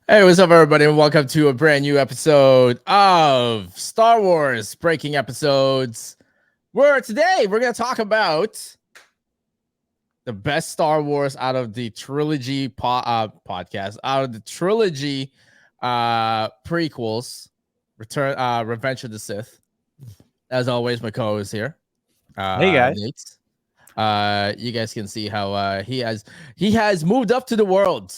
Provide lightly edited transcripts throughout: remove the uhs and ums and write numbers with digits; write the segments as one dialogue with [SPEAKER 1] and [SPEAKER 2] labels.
[SPEAKER 1] Hey, what's up, everybody, and welcome to a brand new episode of Star Wars Breaking Episodes. Where today we're going to talk about the best Star Wars out of the trilogy podcast, out of the trilogy prequels, Revenge of the Sith. As always, my co-host here,
[SPEAKER 2] Hey guys.
[SPEAKER 1] Nate. You guys can see how he has moved up to the world.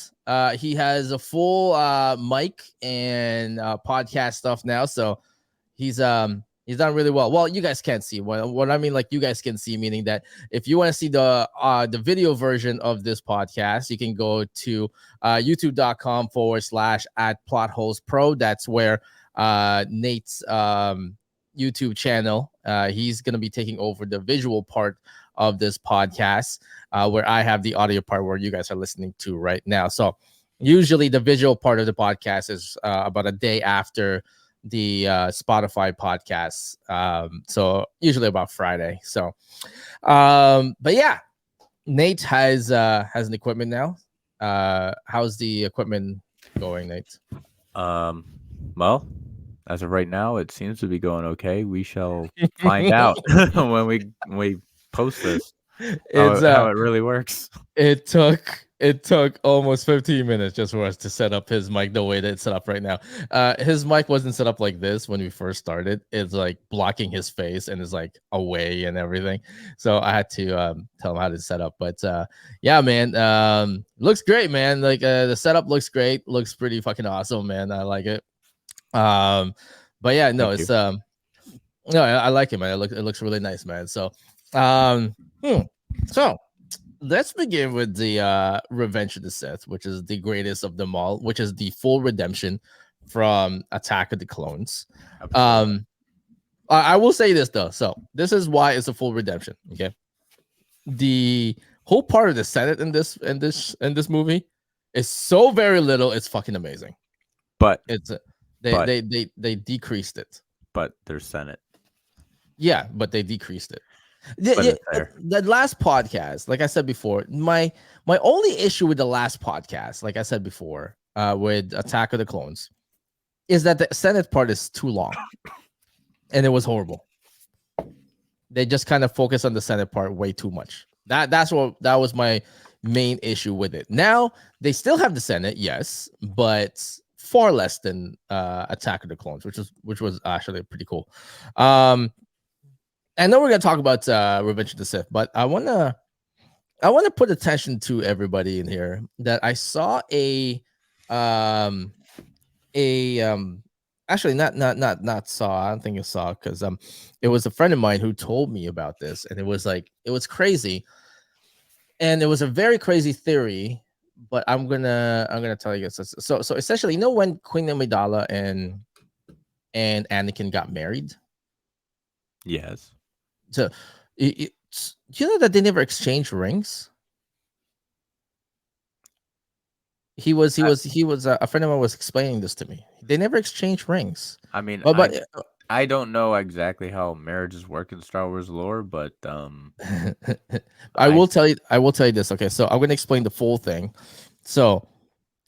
[SPEAKER 1] He has a full mic and podcast stuff now, so he's done really well. Well, you guys can't see what I mean. Like, you guys can see, meaning that if you want to see the video version of this podcast, you can go to youtube.com/ at plotholes pro. That's where Nate's YouTube channel. He's gonna be taking over the visual part of this podcast, where I have the audio part where you guys are listening to right now. So usually the visual part of the podcast is about a day after the Spotify podcast. So usually about Friday. So but yeah, Nate has an equipment now. How's the equipment going, Nate?
[SPEAKER 2] Um, well, as of right now, it seems to be going okay. We shall find out when we post this
[SPEAKER 1] It's
[SPEAKER 2] how it really works.
[SPEAKER 1] it took almost 15 minutes just for us to set up his mic the way that it's set up right now. His mic wasn't set up like this when we first started. It's like blocking his face and is like away and everything. So I had to tell him how to set up. But yeah, man, looks great, man. Like the setup looks great. Looks pretty fucking awesome, man. I like it. But yeah, no,
[SPEAKER 2] Thank
[SPEAKER 1] it's
[SPEAKER 2] you.
[SPEAKER 1] no, I like it, man. It looks really nice, man. So um hmm. so let's begin with the Revenge of the Sith, which is the greatest of them all, which is the full redemption from Attack of the Clones.
[SPEAKER 2] Absolutely.
[SPEAKER 1] Um, I will say this though. So this is why it's a full redemption. Okay, the whole part of the Senate in this movie is so very little. It's fucking amazing.
[SPEAKER 2] But
[SPEAKER 1] It's they
[SPEAKER 2] but
[SPEAKER 1] they they they decreased it.
[SPEAKER 2] but there's Senate.
[SPEAKER 1] Yeah, but they decreased it.
[SPEAKER 2] But it's there.
[SPEAKER 1] The last podcast, like I said before, my only issue with the last podcast, like I said before, with Attack of the Clones, is that the Senate part is too long, and it was horrible. They just kind of focus on the Senate part way too much. That was my main issue with it. Now they still have the Senate, yes, but far less than Attack of the Clones, which was actually pretty cool. I know we're gonna talk about Revenge of the Sith, but I wanna put attention to everybody in here that I saw um actually not saw. I don't think you saw, because it was a friend of mine who told me about this, and it was crazy, and it was a very crazy theory. But I'm gonna tell you this. So essentially, when Queen Amidala and Anakin got married.
[SPEAKER 2] Yes.
[SPEAKER 1] So, do you know that they never exchanged rings?
[SPEAKER 2] I,
[SPEAKER 1] He was a friend of mine was explaining this to me. They never exchanged rings.
[SPEAKER 2] I mean,
[SPEAKER 1] But
[SPEAKER 2] I don't know exactly how marriages work in Star Wars lore, but
[SPEAKER 1] I
[SPEAKER 2] I
[SPEAKER 1] will tell you. I will tell you this. Okay, so I'm going to explain the full thing. So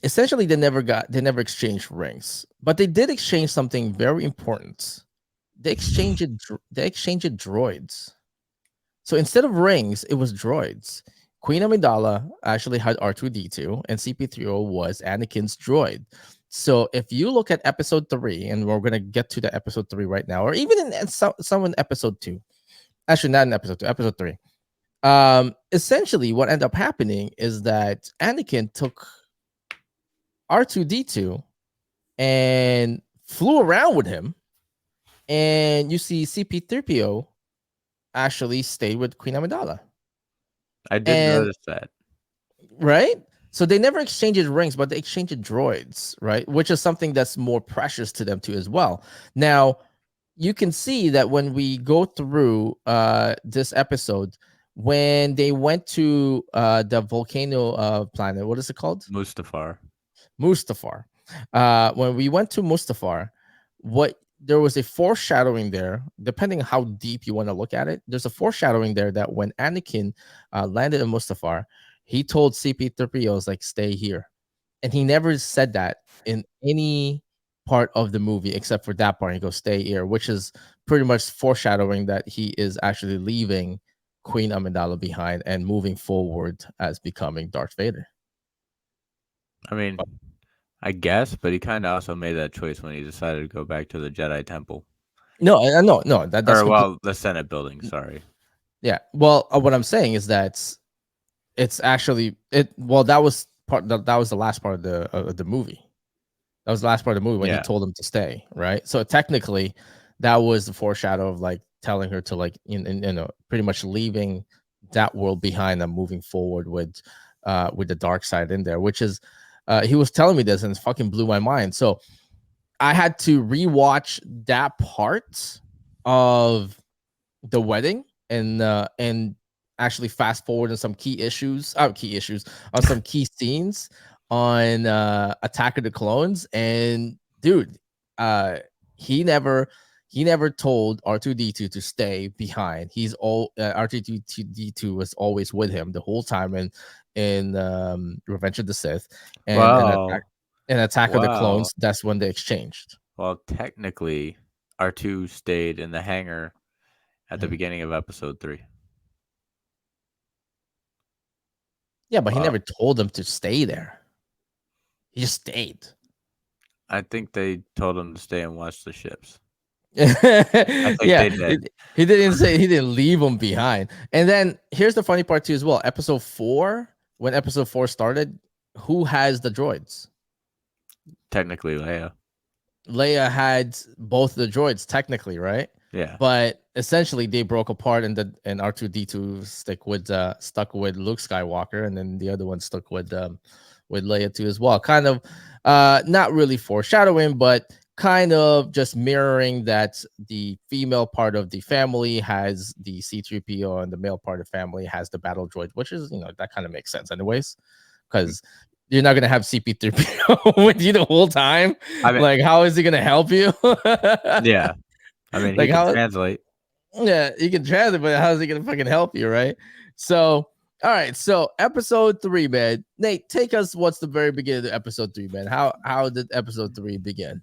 [SPEAKER 1] essentially, they never exchanged rings, but they did exchange something very important. They exchanged droids. So instead of rings, it was droids. Queen Amidala actually had R2D2, and CP3O was Anakin's droid. So if you look at episode 3, and we're gonna get to the episode 3 right now, or even in some in episode 2, actually not in episode 2, episode 3. Essentially, what ended up happening is that Anakin took R2D2 and flew around with him, and you see CP3PO actually stayed with Queen Amidala.
[SPEAKER 2] did
[SPEAKER 1] And
[SPEAKER 2] notice that.
[SPEAKER 1] right, so they never exchanged rings, but they exchanged droids, right? Which is something that's more precious to them too as well. Now you can see that when we go through this episode, when they went to the volcano planet, what is it called?
[SPEAKER 2] Mustafar.
[SPEAKER 1] Mustafar. When we went to Mustafar, what there was a foreshadowing there, depending on how deep you want to look at it. There's a foreshadowing there that when Anakin landed in Mustafar, he told CP3PO, like, stay here. and he never said that in any part of the movie except for that part. He goes, "Stay here," which is pretty much foreshadowing that he is actually leaving Queen Amidala behind and moving forward as becoming Darth Vader.
[SPEAKER 2] I mean, I guess, but he kind of also made that choice when he decided to go back to the Jedi Temple.
[SPEAKER 1] No, no. That's
[SPEAKER 2] Or,
[SPEAKER 1] complete.
[SPEAKER 2] well, the Senate building, sorry.
[SPEAKER 1] Yeah. Well, what I'm saying is that it's actually it. Well, that was part. That was the last part of the movie. That was the last part of the movie when he
[SPEAKER 2] Yeah.
[SPEAKER 1] told him to stay, right? So technically, that was the foreshadow of like telling her to like you know pretty much leaving that world behind and moving forward with the dark side in there, which is he was telling me this and it fucking blew my mind. So I had to rewatch that part of the wedding and actually fast forward on some key issues on some key scenes on Attack of the Clones. And dude, uh he never he never told R2D2 to stay behind. He's all R2D2 was always with him the whole time in Revenge of the Sith
[SPEAKER 2] Well,
[SPEAKER 1] and Attack of the
[SPEAKER 2] well,
[SPEAKER 1] Clones. That's when they exchanged.
[SPEAKER 2] well, technically, R2 stayed in the hangar at the
[SPEAKER 1] Mhm.
[SPEAKER 2] beginning of episode 3.
[SPEAKER 1] Yeah, but he
[SPEAKER 2] Well,
[SPEAKER 1] never told them to stay there. He just stayed.
[SPEAKER 2] I think they told him to stay and watch the ships. I think
[SPEAKER 1] Yeah,
[SPEAKER 2] they did.
[SPEAKER 1] he didn't say he didn't leave him behind. And then here's the funny part too as well. Episode 4, when episode 4 started, who has the droids?
[SPEAKER 2] Technically, Leia.
[SPEAKER 1] Leia had both the droids technically, right?
[SPEAKER 2] Yeah.
[SPEAKER 1] But essentially they broke apart and R2D2 stuck with Luke Skywalker, and then the other one stuck with Leia too as well. Kind of not really foreshadowing, but kind of just mirroring that the female part of the family has the C3PO and the male part of the family has the battle droid, which is, that kind of makes sense anyways, because you're not gonna have CP3PO with you the whole time.
[SPEAKER 2] I mean,
[SPEAKER 1] Like, how is he gonna help you?
[SPEAKER 2] yeah. I mean, he
[SPEAKER 1] Like,
[SPEAKER 2] can
[SPEAKER 1] how?
[SPEAKER 2] translate.
[SPEAKER 1] Yeah, you can translate, but how's he gonna fucking help you, right? So, all right. So, episode 3, man. Nate, take us. What's the very beginning of episode 3, man? How did episode 3 begin?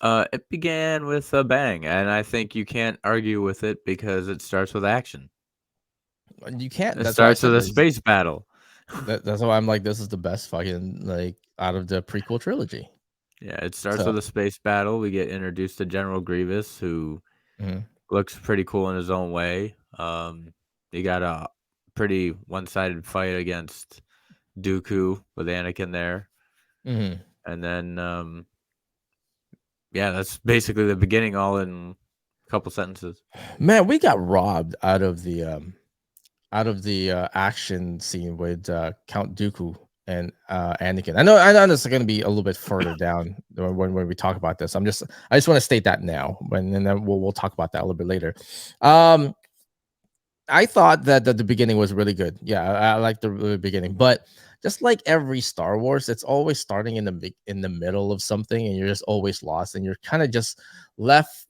[SPEAKER 2] It began with a bang, and I think you can't argue with it because it starts with action.
[SPEAKER 1] You can't.
[SPEAKER 2] It
[SPEAKER 1] That's why I
[SPEAKER 2] starts
[SPEAKER 1] said
[SPEAKER 2] with a
[SPEAKER 1] this.
[SPEAKER 2] space battle.
[SPEAKER 1] That's why I'm like, this is the best fucking like out of the prequel trilogy.
[SPEAKER 2] Yeah, it starts
[SPEAKER 1] So,
[SPEAKER 2] with a space battle. We get introduced to General Grievous, who
[SPEAKER 1] mhm,
[SPEAKER 2] looks pretty cool in his own way. He got a pretty one-sided fight against Dooku with Anakin there,
[SPEAKER 1] mhm.
[SPEAKER 2] and then yeah, that's basically the beginning, all in a couple sentences.
[SPEAKER 1] Man, we got robbed out of the action scene with Count Dooku and Anakin. I know this is going to be a little bit further down when we talk about this. I just want to state that now, and then we'll talk about that a little bit later. Um, I thought that the beginning was really good. Yeah, I like the beginning, but just like every Star Wars, it's always starting in the middle of something, and you're just always lost, and you're kind of just left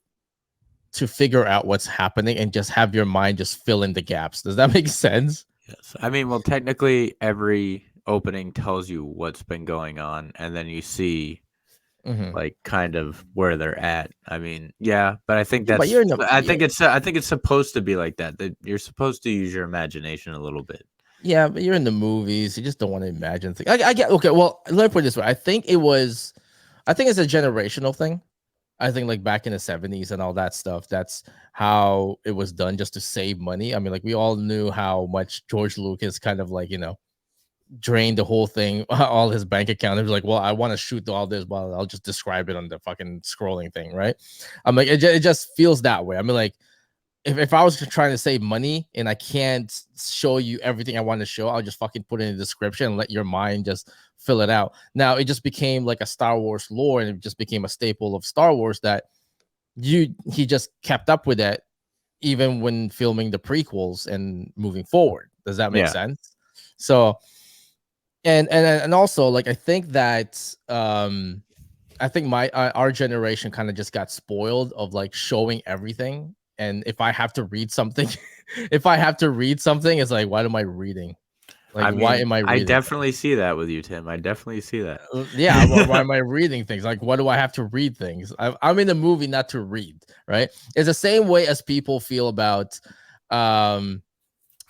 [SPEAKER 1] to figure out what's happening and just have your mind just fill in the gaps. Does that make sense?
[SPEAKER 2] Yes, I mean, well, technically, every opening tells you what's been going on, and then you see
[SPEAKER 1] Mhm.
[SPEAKER 2] like kind of where they're at. I mean, yeah, but I think
[SPEAKER 1] Yeah, but you're in the
[SPEAKER 2] I think it's supposed to be like that. That you're supposed to use your imagination a little bit.
[SPEAKER 1] yeah, but you're in the movies. You just don't want to imagine things. I get okay. Well, let me put it this way. I think it's a generational thing. I think like back in the 70s and all that stuff, that's how it was done just to save money. I mean, like we all knew how much George Lucas kind of like, drained the whole thing, all his bank account. It was like, well, I want to shoot all this, well, I'll just describe it on the fucking scrolling thing, right? I'm like, it just feels that way. I mean, like, if I was trying to save money and I can't show you everything I want to show, I'll just fucking put it in the description and let your mind just fill it out. Now it just became like a Star Wars lore and it just became a staple of Star Wars that he just kept up with it even when filming the prequels and moving forward. Does that make
[SPEAKER 2] Yeah,
[SPEAKER 1] sense? So and also like I think my our generation kind of just got spoiled of like showing everything. And if I have to read something, if I have to read something, it's like, what am I reading? Like,
[SPEAKER 2] I
[SPEAKER 1] why
[SPEAKER 2] mean,
[SPEAKER 1] am I
[SPEAKER 2] I
[SPEAKER 1] reading
[SPEAKER 2] definitely
[SPEAKER 1] things?
[SPEAKER 2] see that with you, Tim. I definitely see that.
[SPEAKER 1] Yeah, why am I reading things? Like, what do I have to read things? I'm in the movie not to read, right? It's the same way as people feel about um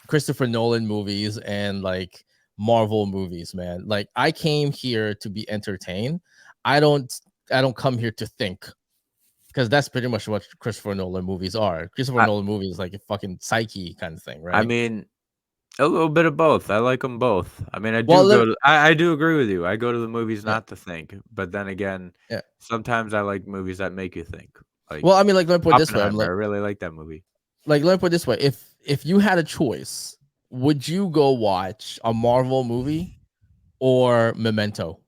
[SPEAKER 1] Christopher Nolan movies and like Marvel movies, man. Like, I came here to be entertained. I don't I don't come here to think, because that's pretty much what Christopher Nolan movies are. Christopher
[SPEAKER 2] I
[SPEAKER 1] Nolan movies is like a fucking psyche kind of thing,
[SPEAKER 2] I
[SPEAKER 1] right?
[SPEAKER 2] mean, a little bit of both. I like them both. I mean,
[SPEAKER 1] Well, let
[SPEAKER 2] I do agree with you. I go to the movies
[SPEAKER 1] yeah,
[SPEAKER 2] not to think, but then again,
[SPEAKER 1] yeah.
[SPEAKER 2] sometimes I like movies that make you think. Like
[SPEAKER 1] Well, I mean, like, let me put it this way. I'm
[SPEAKER 2] Oppenheimer, I really like that movie.
[SPEAKER 1] let me put it this way. If you had a choice, would you go watch a Marvel movie or Memento?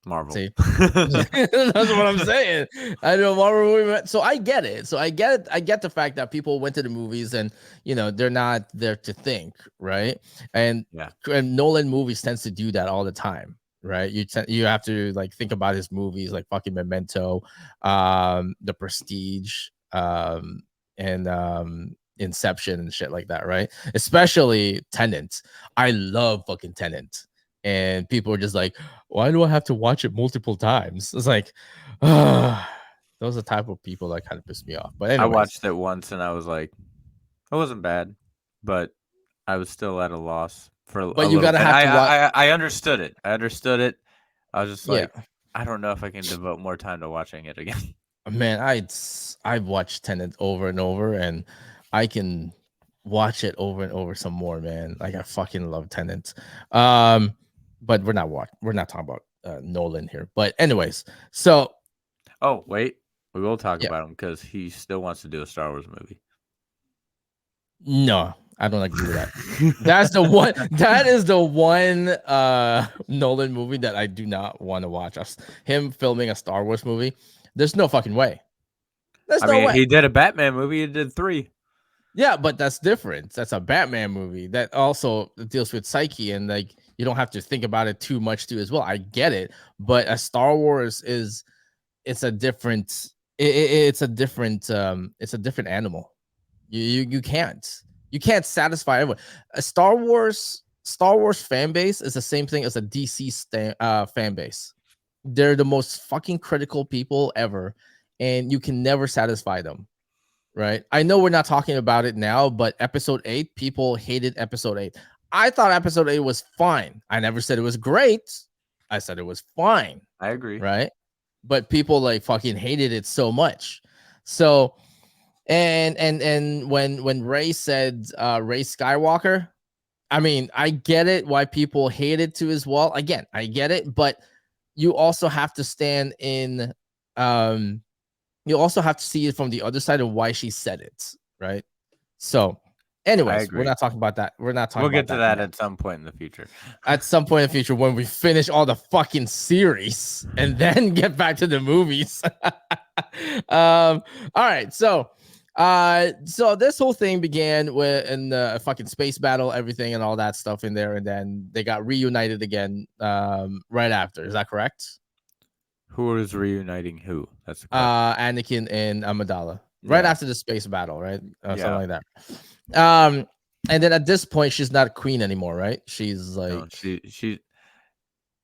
[SPEAKER 2] Marvel.
[SPEAKER 1] See, that's what I'm saying. I know Marvel movie, so I get it. So I get it. I get the fact that people went to the movies and they're not there to think, right? And
[SPEAKER 2] Yeah,
[SPEAKER 1] Nolan movies tends to do that all the time, right? You have to like think about his movies like fucking Memento, The Prestige, and Inception and shit like that, right? Especially Tenant. I love fucking Tenant, and people are just like, why do I have to watch it multiple times? It's like, those are the type of people that kind of piss me off. But
[SPEAKER 2] I
[SPEAKER 1] anyways,
[SPEAKER 2] watched it once and I was like, it wasn't bad, but I was still at a loss for a
[SPEAKER 1] but you
[SPEAKER 2] little
[SPEAKER 1] gotta
[SPEAKER 2] bit.
[SPEAKER 1] have to watch.
[SPEAKER 2] I understood it. I understood it. I was just
[SPEAKER 1] Yeah,
[SPEAKER 2] like, I don't know if I can devote more time to watching it again.
[SPEAKER 1] man, I've watched Tenet over and over, and I can watch it over and over some more, man. Like, I fucking love Tenet. Um, but we're not talking about Nolan here. But anyways, so
[SPEAKER 2] Oh, wait. We will talk
[SPEAKER 1] yeah,
[SPEAKER 2] about him because he still wants to do a Star Wars movie.
[SPEAKER 1] no, I don't agree with that. That's the one. That is the one Nolan movie that I do not want to watch. Him filming a Star Wars movie. There's no fucking way. There's
[SPEAKER 2] I
[SPEAKER 1] no
[SPEAKER 2] mean,
[SPEAKER 1] way.
[SPEAKER 2] he did a Batman movie. He did 3.
[SPEAKER 1] Yeah, but that's different. That's a Batman movie that also deals with psyche, and like, you don't have to think about it too much too as well. I get it, but a Star Wars is it's a different it's a different animal. You can't satisfy everyone. A Star Wars fan base is the same thing as a DC fan base. They're the most fucking critical people ever, and you can never satisfy them. Right? I know we're not talking about it now, but episode 8, people hated episode 8. I thought episode 8 was fine. I never said it was great. I said it was fine,
[SPEAKER 2] I agree.
[SPEAKER 1] right? But people like fucking hated it so much. So, and when Ray said Ray Skywalker, I mean, I get it why people hate it too as well. Again, I get it, but you also have to stand in um you also have to see it from the other side of why she said it, right? So,
[SPEAKER 2] I
[SPEAKER 1] anyways, we're
[SPEAKER 2] agree.
[SPEAKER 1] not talking about that. We're not talking
[SPEAKER 2] We'll
[SPEAKER 1] about
[SPEAKER 2] get to
[SPEAKER 1] that
[SPEAKER 2] that
[SPEAKER 1] now.
[SPEAKER 2] at some point in the future.
[SPEAKER 1] At some point in the future, when we finish all the fucking series and then get back to the movies. All right, so this whole thing began with in the fucking space battle, everything and all that stuff in there, and then they got reunited again right after. Is that correct?
[SPEAKER 2] Who is reuniting who? That's the question.
[SPEAKER 1] Anakin and Amidala right
[SPEAKER 2] Yeah.
[SPEAKER 1] after the space battle, right?
[SPEAKER 2] Yeah.
[SPEAKER 1] Something like that. And then at this point, she's not queen anymore, right? She's
[SPEAKER 2] No,
[SPEAKER 1] like,
[SPEAKER 2] she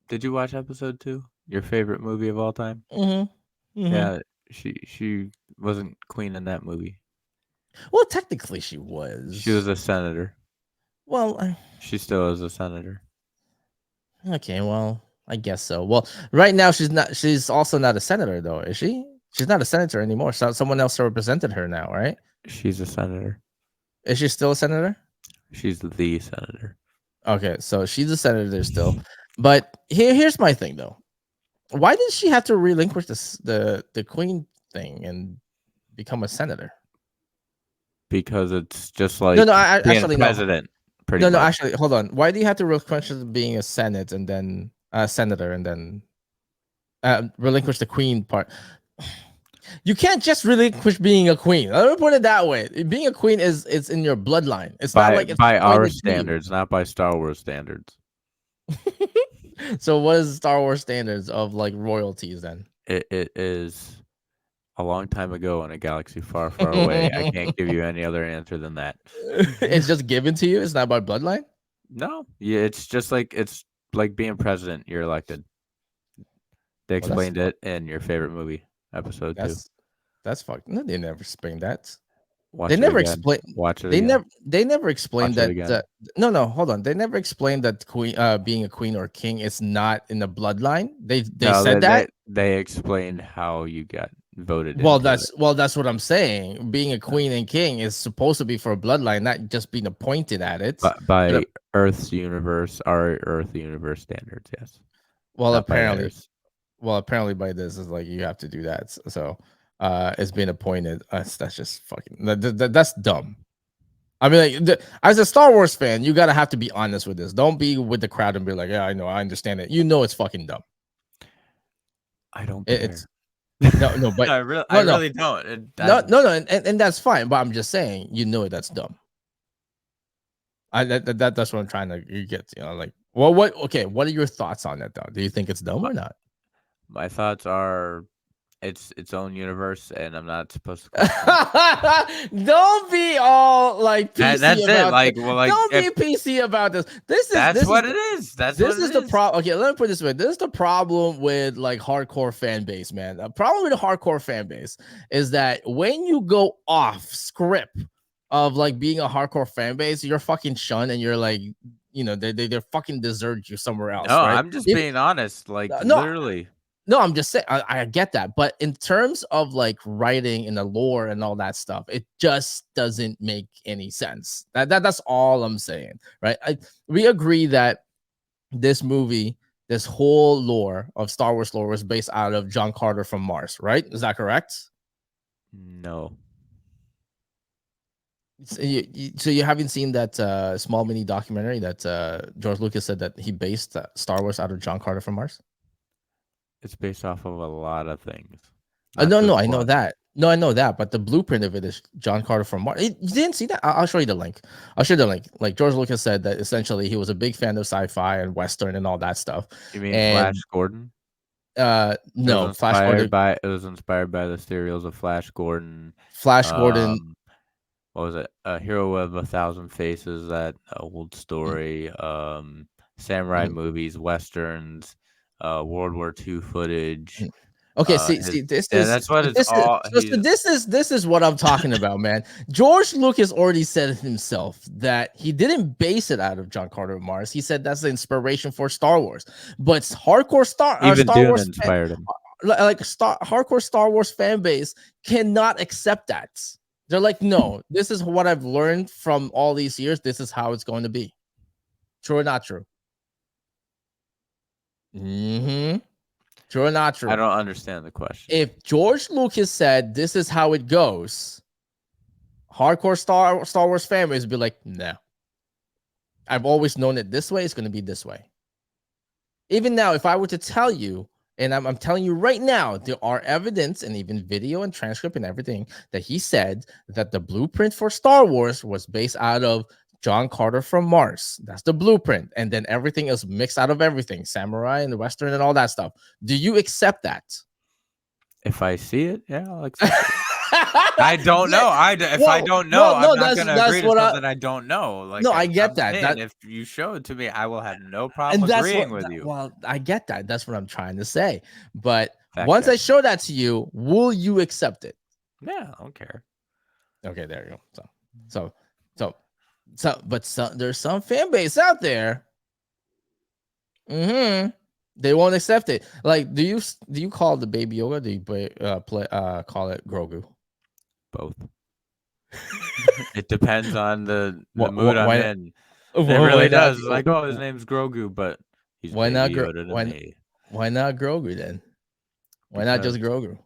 [SPEAKER 2] did you watch episode 2? Your favorite movie of all time?
[SPEAKER 1] mm-hmm, mm-hmm.
[SPEAKER 2] Yeah, she wasn't queen in that movie.
[SPEAKER 1] Well, technically, she
[SPEAKER 2] She was
[SPEAKER 1] was.
[SPEAKER 2] a senator.
[SPEAKER 1] Well,
[SPEAKER 2] She still is a senator.
[SPEAKER 1] okay, well, I guess so. Well, right now she's not. She's also not a senator, though, is she? She's not a senator anymore. So someone else represented her now, right?
[SPEAKER 2] She's a senator.
[SPEAKER 1] Is she still a senator?
[SPEAKER 2] She's the senator.
[SPEAKER 1] Okay, so she's a senator still. But here's my thing, though. Why did she have to relinquish the queen thing and become a senator?
[SPEAKER 2] Because it's just
[SPEAKER 1] No, no,
[SPEAKER 2] like being
[SPEAKER 1] actually no,
[SPEAKER 2] president, pretty
[SPEAKER 1] no, no.
[SPEAKER 2] much.
[SPEAKER 1] Actually, hold on. Why do you have to relinquish being a senate and then a senator and then relinquish the queen part? You can't just relinquish being a queen. Let me put it that way. Being a queen is it's in your bloodline. It's not like it's
[SPEAKER 2] By our
[SPEAKER 1] appointed to you.
[SPEAKER 2] standards, not by Star Wars standards.
[SPEAKER 1] So what is Star Wars standards of like royalties then?
[SPEAKER 2] It is a long time ago in a galaxy far, far away. I can't give you any other answer than that.
[SPEAKER 1] It's just given to you. It's not by bloodline.
[SPEAKER 2] No, yeah, it's like being president. You're elected. They
[SPEAKER 1] Well, that's
[SPEAKER 2] explained it in your favorite movie episode too.
[SPEAKER 1] that's that's fucked. No, they never explained that. They
[SPEAKER 2] Watch it
[SPEAKER 1] never
[SPEAKER 2] again.
[SPEAKER 1] explain.
[SPEAKER 2] Watch it again.
[SPEAKER 1] They never explained
[SPEAKER 2] Watch it
[SPEAKER 1] that.
[SPEAKER 2] again.
[SPEAKER 1] No, no, hold on. They never explained that queen, being a queen or king is not in the bloodline. They
[SPEAKER 2] No,
[SPEAKER 1] said that.
[SPEAKER 2] they explained how you got voted
[SPEAKER 1] Well,
[SPEAKER 2] into it.
[SPEAKER 1] that's what I'm saying. Being a queen and king is supposed to be for a bloodline, not just being appointed at it.
[SPEAKER 2] But
[SPEAKER 1] But
[SPEAKER 2] by Earth's universe, our Earth universe standards, yes.
[SPEAKER 1] well,
[SPEAKER 2] Not by
[SPEAKER 1] apparently,
[SPEAKER 2] theirs.
[SPEAKER 1] apparently by this is like you have to do that. So, it's being appointed. That's just fucking. That's dumb. I mean, like, as a Star Wars fan, you gotta have to be honest with this. Don't be with the crowd and be like, "Yeah, I know, I understand it." You know, it's fucking dumb.
[SPEAKER 2] I don't
[SPEAKER 1] It's
[SPEAKER 2] care.
[SPEAKER 1] no, no, but
[SPEAKER 2] I
[SPEAKER 1] no, no,
[SPEAKER 2] really don't. It
[SPEAKER 1] no,
[SPEAKER 2] doesn't.
[SPEAKER 1] no, no, and that's fine. But I'm just saying, you know, that's dumb. That's what I'm trying to get. You know, like, well, what? Okay, what are your thoughts on that, though? Do you think it's dumb
[SPEAKER 2] My,
[SPEAKER 1] or not?
[SPEAKER 2] my thoughts are its own universe, and I'm not supposed to question it.
[SPEAKER 1] Don't be all like PC
[SPEAKER 2] That's it.
[SPEAKER 1] about this.
[SPEAKER 2] Like, well, like
[SPEAKER 1] Don't
[SPEAKER 2] if
[SPEAKER 1] be PC about this.
[SPEAKER 2] that's what it is. That's what
[SPEAKER 1] This
[SPEAKER 2] it
[SPEAKER 1] is the
[SPEAKER 2] is.
[SPEAKER 1] problem. Okay, let me put it this way. This is the problem with like hardcore fan base, man. The problem with the hardcore fan base is that when you go off script of like being a hardcore fan base, you're fucking shunned and you're like, you know, they fucking desert you somewhere else,
[SPEAKER 2] No,
[SPEAKER 1] right?
[SPEAKER 2] I'm just being honest. Like
[SPEAKER 1] No,
[SPEAKER 2] literally,
[SPEAKER 1] no, I'm just saying I get that, but in terms of like writing and the lore and all that stuff, it just doesn't make any sense. That's all I'm saying, right? We agree that this movie, this whole lore of Star Wars lore was based out of John Carter from Mars, right? Is that correct?
[SPEAKER 2] no.
[SPEAKER 1] So you haven't seen that small mini documentary that George Lucas said that he based Star Wars out of John Carter from Mars?
[SPEAKER 2] It's based off of a lot of things, not
[SPEAKER 1] No,
[SPEAKER 2] just
[SPEAKER 1] no, I know
[SPEAKER 2] one.
[SPEAKER 1] that. No, I know that, but the blueprint of it is John Carter from Mars. You didn't see that? I'll show you the link. I'll show you the link. Like George Lucas said that essentially he was a big fan of sci-fi and Western and all that stuff.
[SPEAKER 2] You mean Flash
[SPEAKER 1] And
[SPEAKER 2] Gordon?
[SPEAKER 1] no,
[SPEAKER 2] It was inspired by the serials of Flash Gordon.
[SPEAKER 1] Flash Gordon.
[SPEAKER 2] Um, what was it? A Hero of a Thousand Faces, that old
[SPEAKER 1] Mm,
[SPEAKER 2] story. Samurai
[SPEAKER 1] mm,
[SPEAKER 2] movies, westerns, World War II footage.
[SPEAKER 1] mm. Okay,
[SPEAKER 2] His
[SPEAKER 1] see, this
[SPEAKER 2] Yeah,
[SPEAKER 1] is
[SPEAKER 2] that's what it's
[SPEAKER 1] this is
[SPEAKER 2] all.
[SPEAKER 1] so this is what I'm talking about, man. George Lucas already said himself that he didn't base it out of John Carter of Mars. He said that's the inspiration for Star Wars, but hardcore
[SPEAKER 2] Even
[SPEAKER 1] Star
[SPEAKER 2] Dune
[SPEAKER 1] Wars
[SPEAKER 2] inspired him.
[SPEAKER 1] like hardcore Star Wars fan base cannot accept that. They're like, no, this is what I've learned from all these years. This is how it's going to be. True or not true? Mm-hmm. True or not
[SPEAKER 2] I
[SPEAKER 1] true?
[SPEAKER 2] don't understand the question.
[SPEAKER 1] If George Lucas said this is how it goes, hardcore Star Wars fan base would be like, no. I've always known it this way. It's going to be this way. Even now, if I were to tell you, and I'm telling you right now, there are evidence and even video and transcript and everything that he said that the blueprint for Star Wars was based out of John Carter from Mars. That's the blueprint. And then everything is mixed out of everything, samurai and the Western and all that stuff. Do you accept that?
[SPEAKER 2] If I see it, yeah, I'll accept it. I don't
[SPEAKER 1] Yeah,
[SPEAKER 2] know. If I
[SPEAKER 1] well,
[SPEAKER 2] don't know,
[SPEAKER 1] well,
[SPEAKER 2] I'm
[SPEAKER 1] no,
[SPEAKER 2] not gonna
[SPEAKER 1] that's
[SPEAKER 2] agree to
[SPEAKER 1] what I
[SPEAKER 2] something I don't know.
[SPEAKER 1] no,
[SPEAKER 2] Like
[SPEAKER 1] I get
[SPEAKER 2] I'm
[SPEAKER 1] that.
[SPEAKER 2] saying, if you show it to me, I will have no problem
[SPEAKER 1] And that's
[SPEAKER 2] agreeing
[SPEAKER 1] what
[SPEAKER 2] with you.
[SPEAKER 1] well, I get that. That's what I'm trying to say. But
[SPEAKER 2] Fact
[SPEAKER 1] once I
[SPEAKER 2] check.
[SPEAKER 1] show that to you, will you accept it?
[SPEAKER 2] Yeah, I don't care.
[SPEAKER 1] Okay, there you go. So, so, but there's some fan base out there. They won't accept it. Like, do you call the baby Yoda? Do you call it Grogu?
[SPEAKER 2] Both. It depends on the
[SPEAKER 1] What?
[SPEAKER 2] mood I'm
[SPEAKER 1] Why?
[SPEAKER 2] in. It
[SPEAKER 1] Why
[SPEAKER 2] really
[SPEAKER 1] not?
[SPEAKER 2] does. It's like, oh, his name's Grogu, but he's
[SPEAKER 1] Why not?
[SPEAKER 2] Baby Yoda to
[SPEAKER 1] Why?
[SPEAKER 2] me
[SPEAKER 1] Why not Grogu then? Why not
[SPEAKER 2] because
[SPEAKER 1] just Grogu?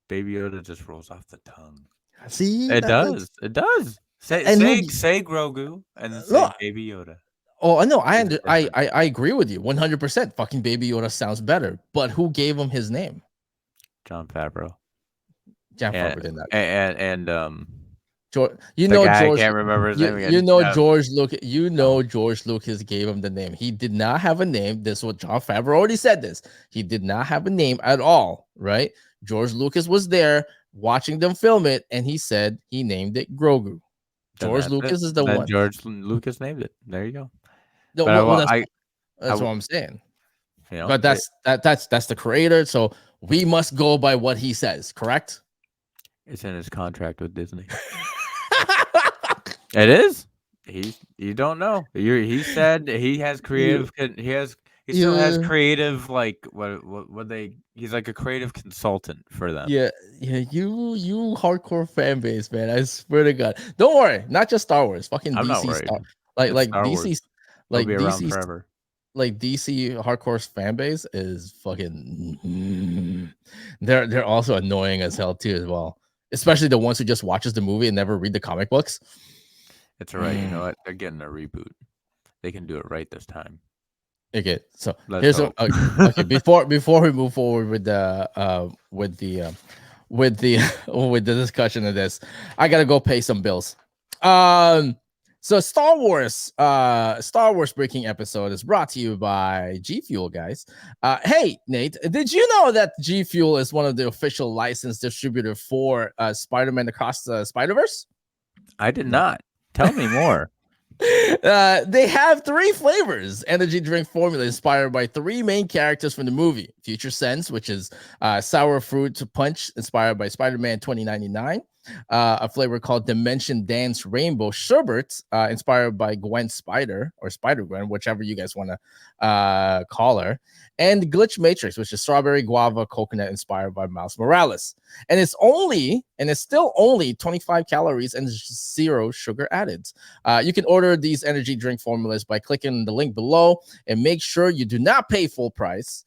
[SPEAKER 2] Baby Yoda just rolls off the tongue.
[SPEAKER 1] See
[SPEAKER 2] It
[SPEAKER 1] that's
[SPEAKER 2] does. It does.
[SPEAKER 1] and who?
[SPEAKER 2] Say Grogu and then say
[SPEAKER 1] Look,
[SPEAKER 2] Baby Yoda.
[SPEAKER 1] oh, I know.
[SPEAKER 2] There's a difference.
[SPEAKER 1] I agree with you 100%. Fucking Baby Yoda sounds better. But who gave him his name?
[SPEAKER 2] John Favreau.
[SPEAKER 1] Jan
[SPEAKER 2] And
[SPEAKER 1] Favreau did not.
[SPEAKER 2] George,
[SPEAKER 1] You
[SPEAKER 2] the
[SPEAKER 1] know
[SPEAKER 2] guy, I
[SPEAKER 1] George.
[SPEAKER 2] can't remember his name
[SPEAKER 1] You
[SPEAKER 2] again.
[SPEAKER 1] know
[SPEAKER 2] No,
[SPEAKER 1] George Lucas. You know
[SPEAKER 2] no.
[SPEAKER 1] George Lucas gave him the name. He did not have a name. This is what John Favreau already said. This he did not have a name at all. Right? George Lucas was there watching them film it, and he said he named it Grogu.
[SPEAKER 2] Then
[SPEAKER 1] George
[SPEAKER 2] that's it.
[SPEAKER 1] Lucas is the
[SPEAKER 2] Then
[SPEAKER 1] one.
[SPEAKER 2] George Lucas named it. There you go.
[SPEAKER 1] No,
[SPEAKER 2] But I
[SPEAKER 1] well,
[SPEAKER 2] want I
[SPEAKER 1] that's what I'm saying.
[SPEAKER 2] you know
[SPEAKER 1] But that's the creator, so we must go by what he says. Correct?
[SPEAKER 2] it's in his contract with Disney. It is. You don't know. He said he has
[SPEAKER 1] you,
[SPEAKER 2] he still has
[SPEAKER 1] you,
[SPEAKER 2] creative like what they he's like a creative consultant for them.
[SPEAKER 1] yeah, yeah. You hardcore fan base, man. I swear to God. Don't worry. Not just Star Wars. Fucking
[SPEAKER 2] I'm not
[SPEAKER 1] DC
[SPEAKER 2] worried.
[SPEAKER 1] Star. Like
[SPEAKER 2] It's
[SPEAKER 1] like
[SPEAKER 2] Star Wars.
[SPEAKER 1] DC's
[SPEAKER 2] He'll
[SPEAKER 1] like
[SPEAKER 2] be around
[SPEAKER 1] DC's
[SPEAKER 2] forever.
[SPEAKER 1] like DC hardcore fan base is fucking. They're also annoying as hell too, as well. Especially the ones who just watches the movie and never read the comic books.
[SPEAKER 2] It's all right. You know what? They're getting a reboot. They can do it right this time.
[SPEAKER 1] Okay, so
[SPEAKER 2] Let's
[SPEAKER 1] here's a
[SPEAKER 2] hope.
[SPEAKER 1] okay. Before we move forward with the with the with the discussion of this, I gotta go pay some bills. Um, so Star Wars breaking episode is brought to you by G Fuel, guys. Hey Nate, did you know that G Fuel is one of the official licensed distributor for Spider-Man Across the Spider-Verse?
[SPEAKER 2] I did not. Tell me more.
[SPEAKER 1] They have three flavors energy drink formula inspired by three main characters from the movie Future Sense, which is sour fruit punch inspired by Spider-Man 2099, a flavor called Dimension Dance Rainbow Sherbet inspired by Gwen Spider or Spider Gwen, whichever you guys want to call her, and Glitch Matrix, which is strawberry guava coconut inspired by Miles Morales. And it's still only 25 calories and zero sugar added. You can order these energy drink formulas by clicking the link below and make sure you do not pay full price.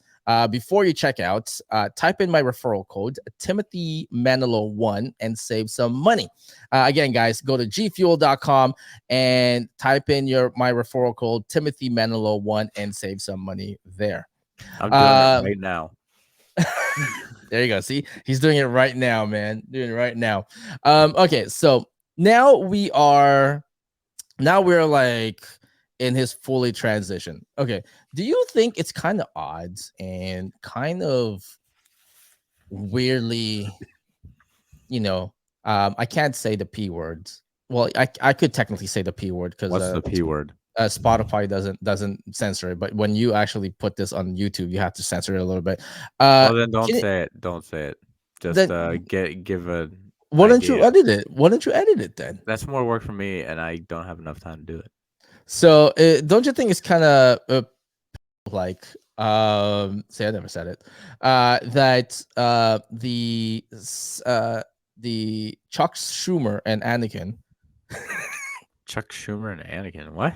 [SPEAKER 1] Before you check out, type in my referral code Timothy Manilow1 and save some money. Again, guys, go to gfuel.com and type in my referral code Timothy Manilow1 and save some money there.
[SPEAKER 2] I'm doing it right now.
[SPEAKER 1] There you go. See, he's doing it right now, man. Doing it right now. Okay, so now we're like in his fully transition. Okay, do you think it's kind of odd and kind of weirdly, I can't say the p words. Well, I could technically say the p word because
[SPEAKER 2] What's the P word?
[SPEAKER 1] Spotify doesn't censor it, but when you actually put this on YouTube, you have to censor it a little bit.
[SPEAKER 2] Well, then don't
[SPEAKER 1] Can it,
[SPEAKER 2] say it. Don't say it. Just
[SPEAKER 1] then
[SPEAKER 2] give an
[SPEAKER 1] why don't you
[SPEAKER 2] idea.
[SPEAKER 1] edit it? Why don't you edit it then?
[SPEAKER 2] That's more work for me, and I don't have enough time to do it.
[SPEAKER 1] So don't you think it's kind of like say I never said it that the Chuck Schumer and Anakin
[SPEAKER 2] Chuck Schumer and Anakin. What?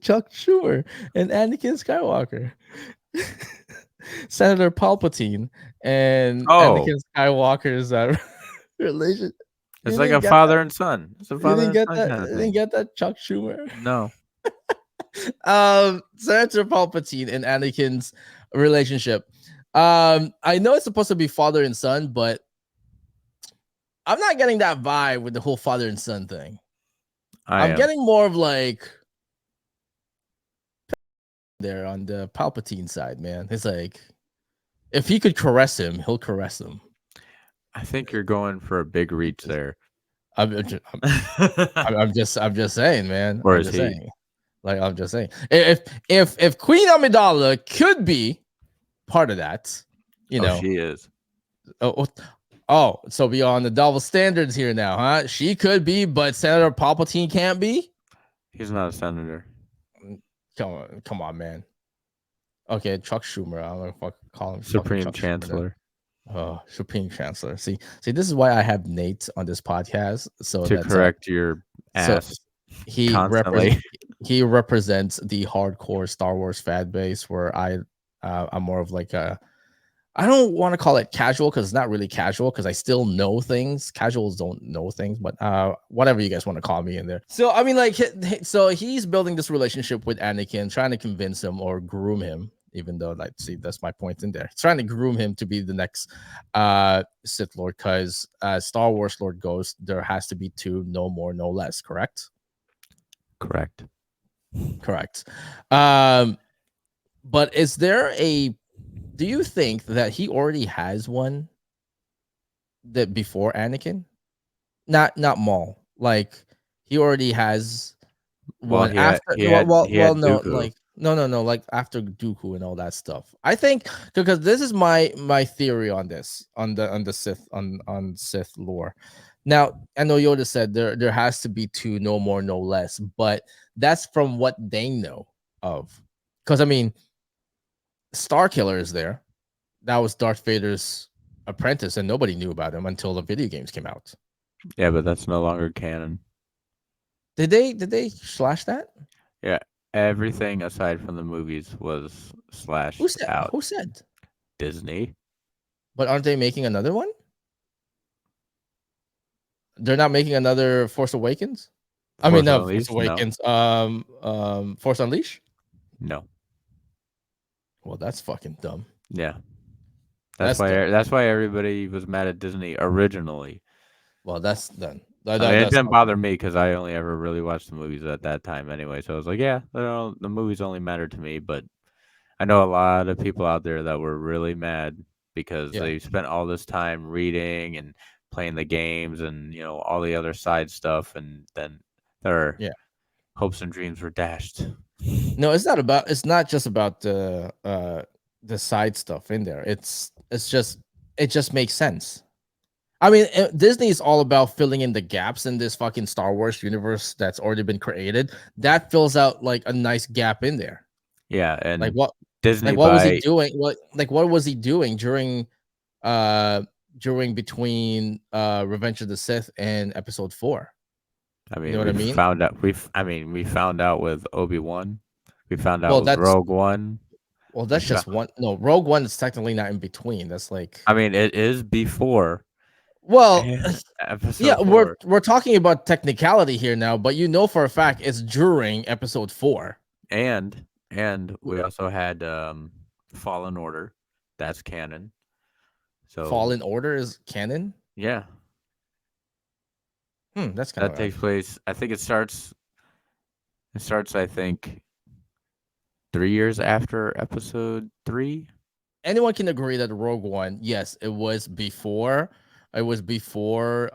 [SPEAKER 1] Chuck Schumer and Anakin Skywalker. Senator Palpatine and
[SPEAKER 2] Oh,
[SPEAKER 1] Anakin Skywalker's relation.
[SPEAKER 2] it's
[SPEAKER 1] You
[SPEAKER 2] like
[SPEAKER 1] didn't
[SPEAKER 2] a
[SPEAKER 1] get that?
[SPEAKER 2] father and son. It's a
[SPEAKER 1] You
[SPEAKER 2] father
[SPEAKER 1] didn't
[SPEAKER 2] and
[SPEAKER 1] get
[SPEAKER 2] son
[SPEAKER 1] that?
[SPEAKER 2] kind of
[SPEAKER 1] You didn't
[SPEAKER 2] thing.
[SPEAKER 1] get that, Chuck Schumer?
[SPEAKER 2] No,
[SPEAKER 1] Senator Palpatine and Anakin's relationship. I know it's supposed to be father and son, but I'm not getting that vibe with the whole father and son thing.
[SPEAKER 2] I
[SPEAKER 1] I'm
[SPEAKER 2] am.
[SPEAKER 1] getting more of like there on the Palpatine side, man. It's like if he could caress him, he'll caress him.
[SPEAKER 2] I think you're going for a big reach there.
[SPEAKER 1] I'm just, I'm just saying, man.
[SPEAKER 2] Or
[SPEAKER 1] I'm
[SPEAKER 2] is
[SPEAKER 1] just
[SPEAKER 2] he?
[SPEAKER 1] saying. Like I'm just saying, if Queen Amidala could be part of that, you
[SPEAKER 2] Oh,
[SPEAKER 1] know,
[SPEAKER 2] she is.
[SPEAKER 1] oh, so beyond the double standards here now, huh? She could be, but Senator Palpatine can't be.
[SPEAKER 2] He's not a senator.
[SPEAKER 1] Come on, man. Okay, Chuck Schumer. I don't know if I call him fucking
[SPEAKER 2] Supreme
[SPEAKER 1] Chuck Schumer.
[SPEAKER 2] Chancellor.
[SPEAKER 1] Oh, Supreme Chancellor. See, this is why I have Nate on this podcast, so
[SPEAKER 2] To
[SPEAKER 1] that
[SPEAKER 2] correct your
[SPEAKER 1] so
[SPEAKER 2] ass
[SPEAKER 1] he
[SPEAKER 2] constantly.
[SPEAKER 1] he represents the hardcore Star Wars fan base, where I'm more of like a I don't want to call it casual because it's not really casual because I still know things. Casuals don't know things, but whatever you guys want to call me in there. So I mean, like, so he's building this relationship with Anakin, trying to convince him or groom him. Even though, like, see, that's my point in there. Trying to groom him to be the next Sith Lord, because Star Wars Lord Ghost, there has to be two, no more, no less. Correct.
[SPEAKER 2] Correct.
[SPEAKER 1] Correct. But is there a do you think that he already has one that before Anakin? Not Maul. Like He already has
[SPEAKER 2] Well,
[SPEAKER 1] one after.
[SPEAKER 2] he had
[SPEAKER 1] No,
[SPEAKER 2] Dooku.
[SPEAKER 1] like no, like after Dooku and all that stuff. I think because this is my theory on this on the Sith on Sith lore. Now I know Yoda said there has to be two, no more, no less, but that's from what they know of. Because I mean, Star Killer is there. That was Darth Vader's apprentice, and nobody knew about him until the video games came out.
[SPEAKER 2] Yeah, but that's no longer canon.
[SPEAKER 1] Did they slash that?
[SPEAKER 2] Yeah, everything aside from the movies was
[SPEAKER 1] Who
[SPEAKER 2] slashed
[SPEAKER 1] said?
[SPEAKER 2] out.
[SPEAKER 1] Who said?
[SPEAKER 2] Disney,
[SPEAKER 1] But aren't they making another one? They're not making another Force Awakens. I mean,
[SPEAKER 2] Force
[SPEAKER 1] no, Force
[SPEAKER 2] Unleashed, no,
[SPEAKER 1] Awakens. Force Unleashed.
[SPEAKER 2] no,
[SPEAKER 1] Well, that's fucking dumb.
[SPEAKER 2] yeah.
[SPEAKER 1] That's dumb.
[SPEAKER 2] That's why everybody was mad at Disney originally.
[SPEAKER 1] Well, that's done.
[SPEAKER 2] I mean, it
[SPEAKER 1] That's
[SPEAKER 2] didn't bother me because I only ever really watched the movies at that time anyway. So I was like, yeah, the movies only mattered to me. But I know a lot of people out there that were really mad because
[SPEAKER 1] yeah,
[SPEAKER 2] they spent all this time reading and playing the games and all the other side stuff, and then their
[SPEAKER 1] yeah.
[SPEAKER 2] hopes and dreams were dashed.
[SPEAKER 1] No, it's not about. It's not just about the side stuff in there. It's just it just makes sense. I mean, Disney is all about filling in the gaps in this fucking Star Wars universe that's already been created. That fills out like a nice gap in there.
[SPEAKER 2] Yeah,
[SPEAKER 1] Like
[SPEAKER 2] and
[SPEAKER 1] what?
[SPEAKER 2] Disney
[SPEAKER 1] Like what was he
[SPEAKER 2] by
[SPEAKER 1] doing? What was he doing uh during between Revenge of the Sith and Episode 4?
[SPEAKER 2] I
[SPEAKER 1] You know
[SPEAKER 2] mean,
[SPEAKER 1] what I
[SPEAKER 2] we
[SPEAKER 1] mean?
[SPEAKER 2] found out. We found out with Obi-Wan. We found out
[SPEAKER 1] Well,
[SPEAKER 2] with
[SPEAKER 1] that's
[SPEAKER 2] Rogue One. We
[SPEAKER 1] that's
[SPEAKER 2] found.
[SPEAKER 1] just one. No, Rogue One is technically not in between. That's like
[SPEAKER 2] I mean, it is before
[SPEAKER 1] well, yeah,
[SPEAKER 2] Episode 4,
[SPEAKER 1] we're talking about technicality here now, but you know for a fact it's during Episode 4.
[SPEAKER 2] and we also had Fallen Order. That's canon. So
[SPEAKER 1] Fallen Order is canon.
[SPEAKER 2] yeah,
[SPEAKER 1] That's kind
[SPEAKER 2] that
[SPEAKER 1] of odd.
[SPEAKER 2] takes place. I think it starts. It starts. I think 3 years after Episode 3.
[SPEAKER 1] Anyone can agree that Rogue One, yes, it was before. It was before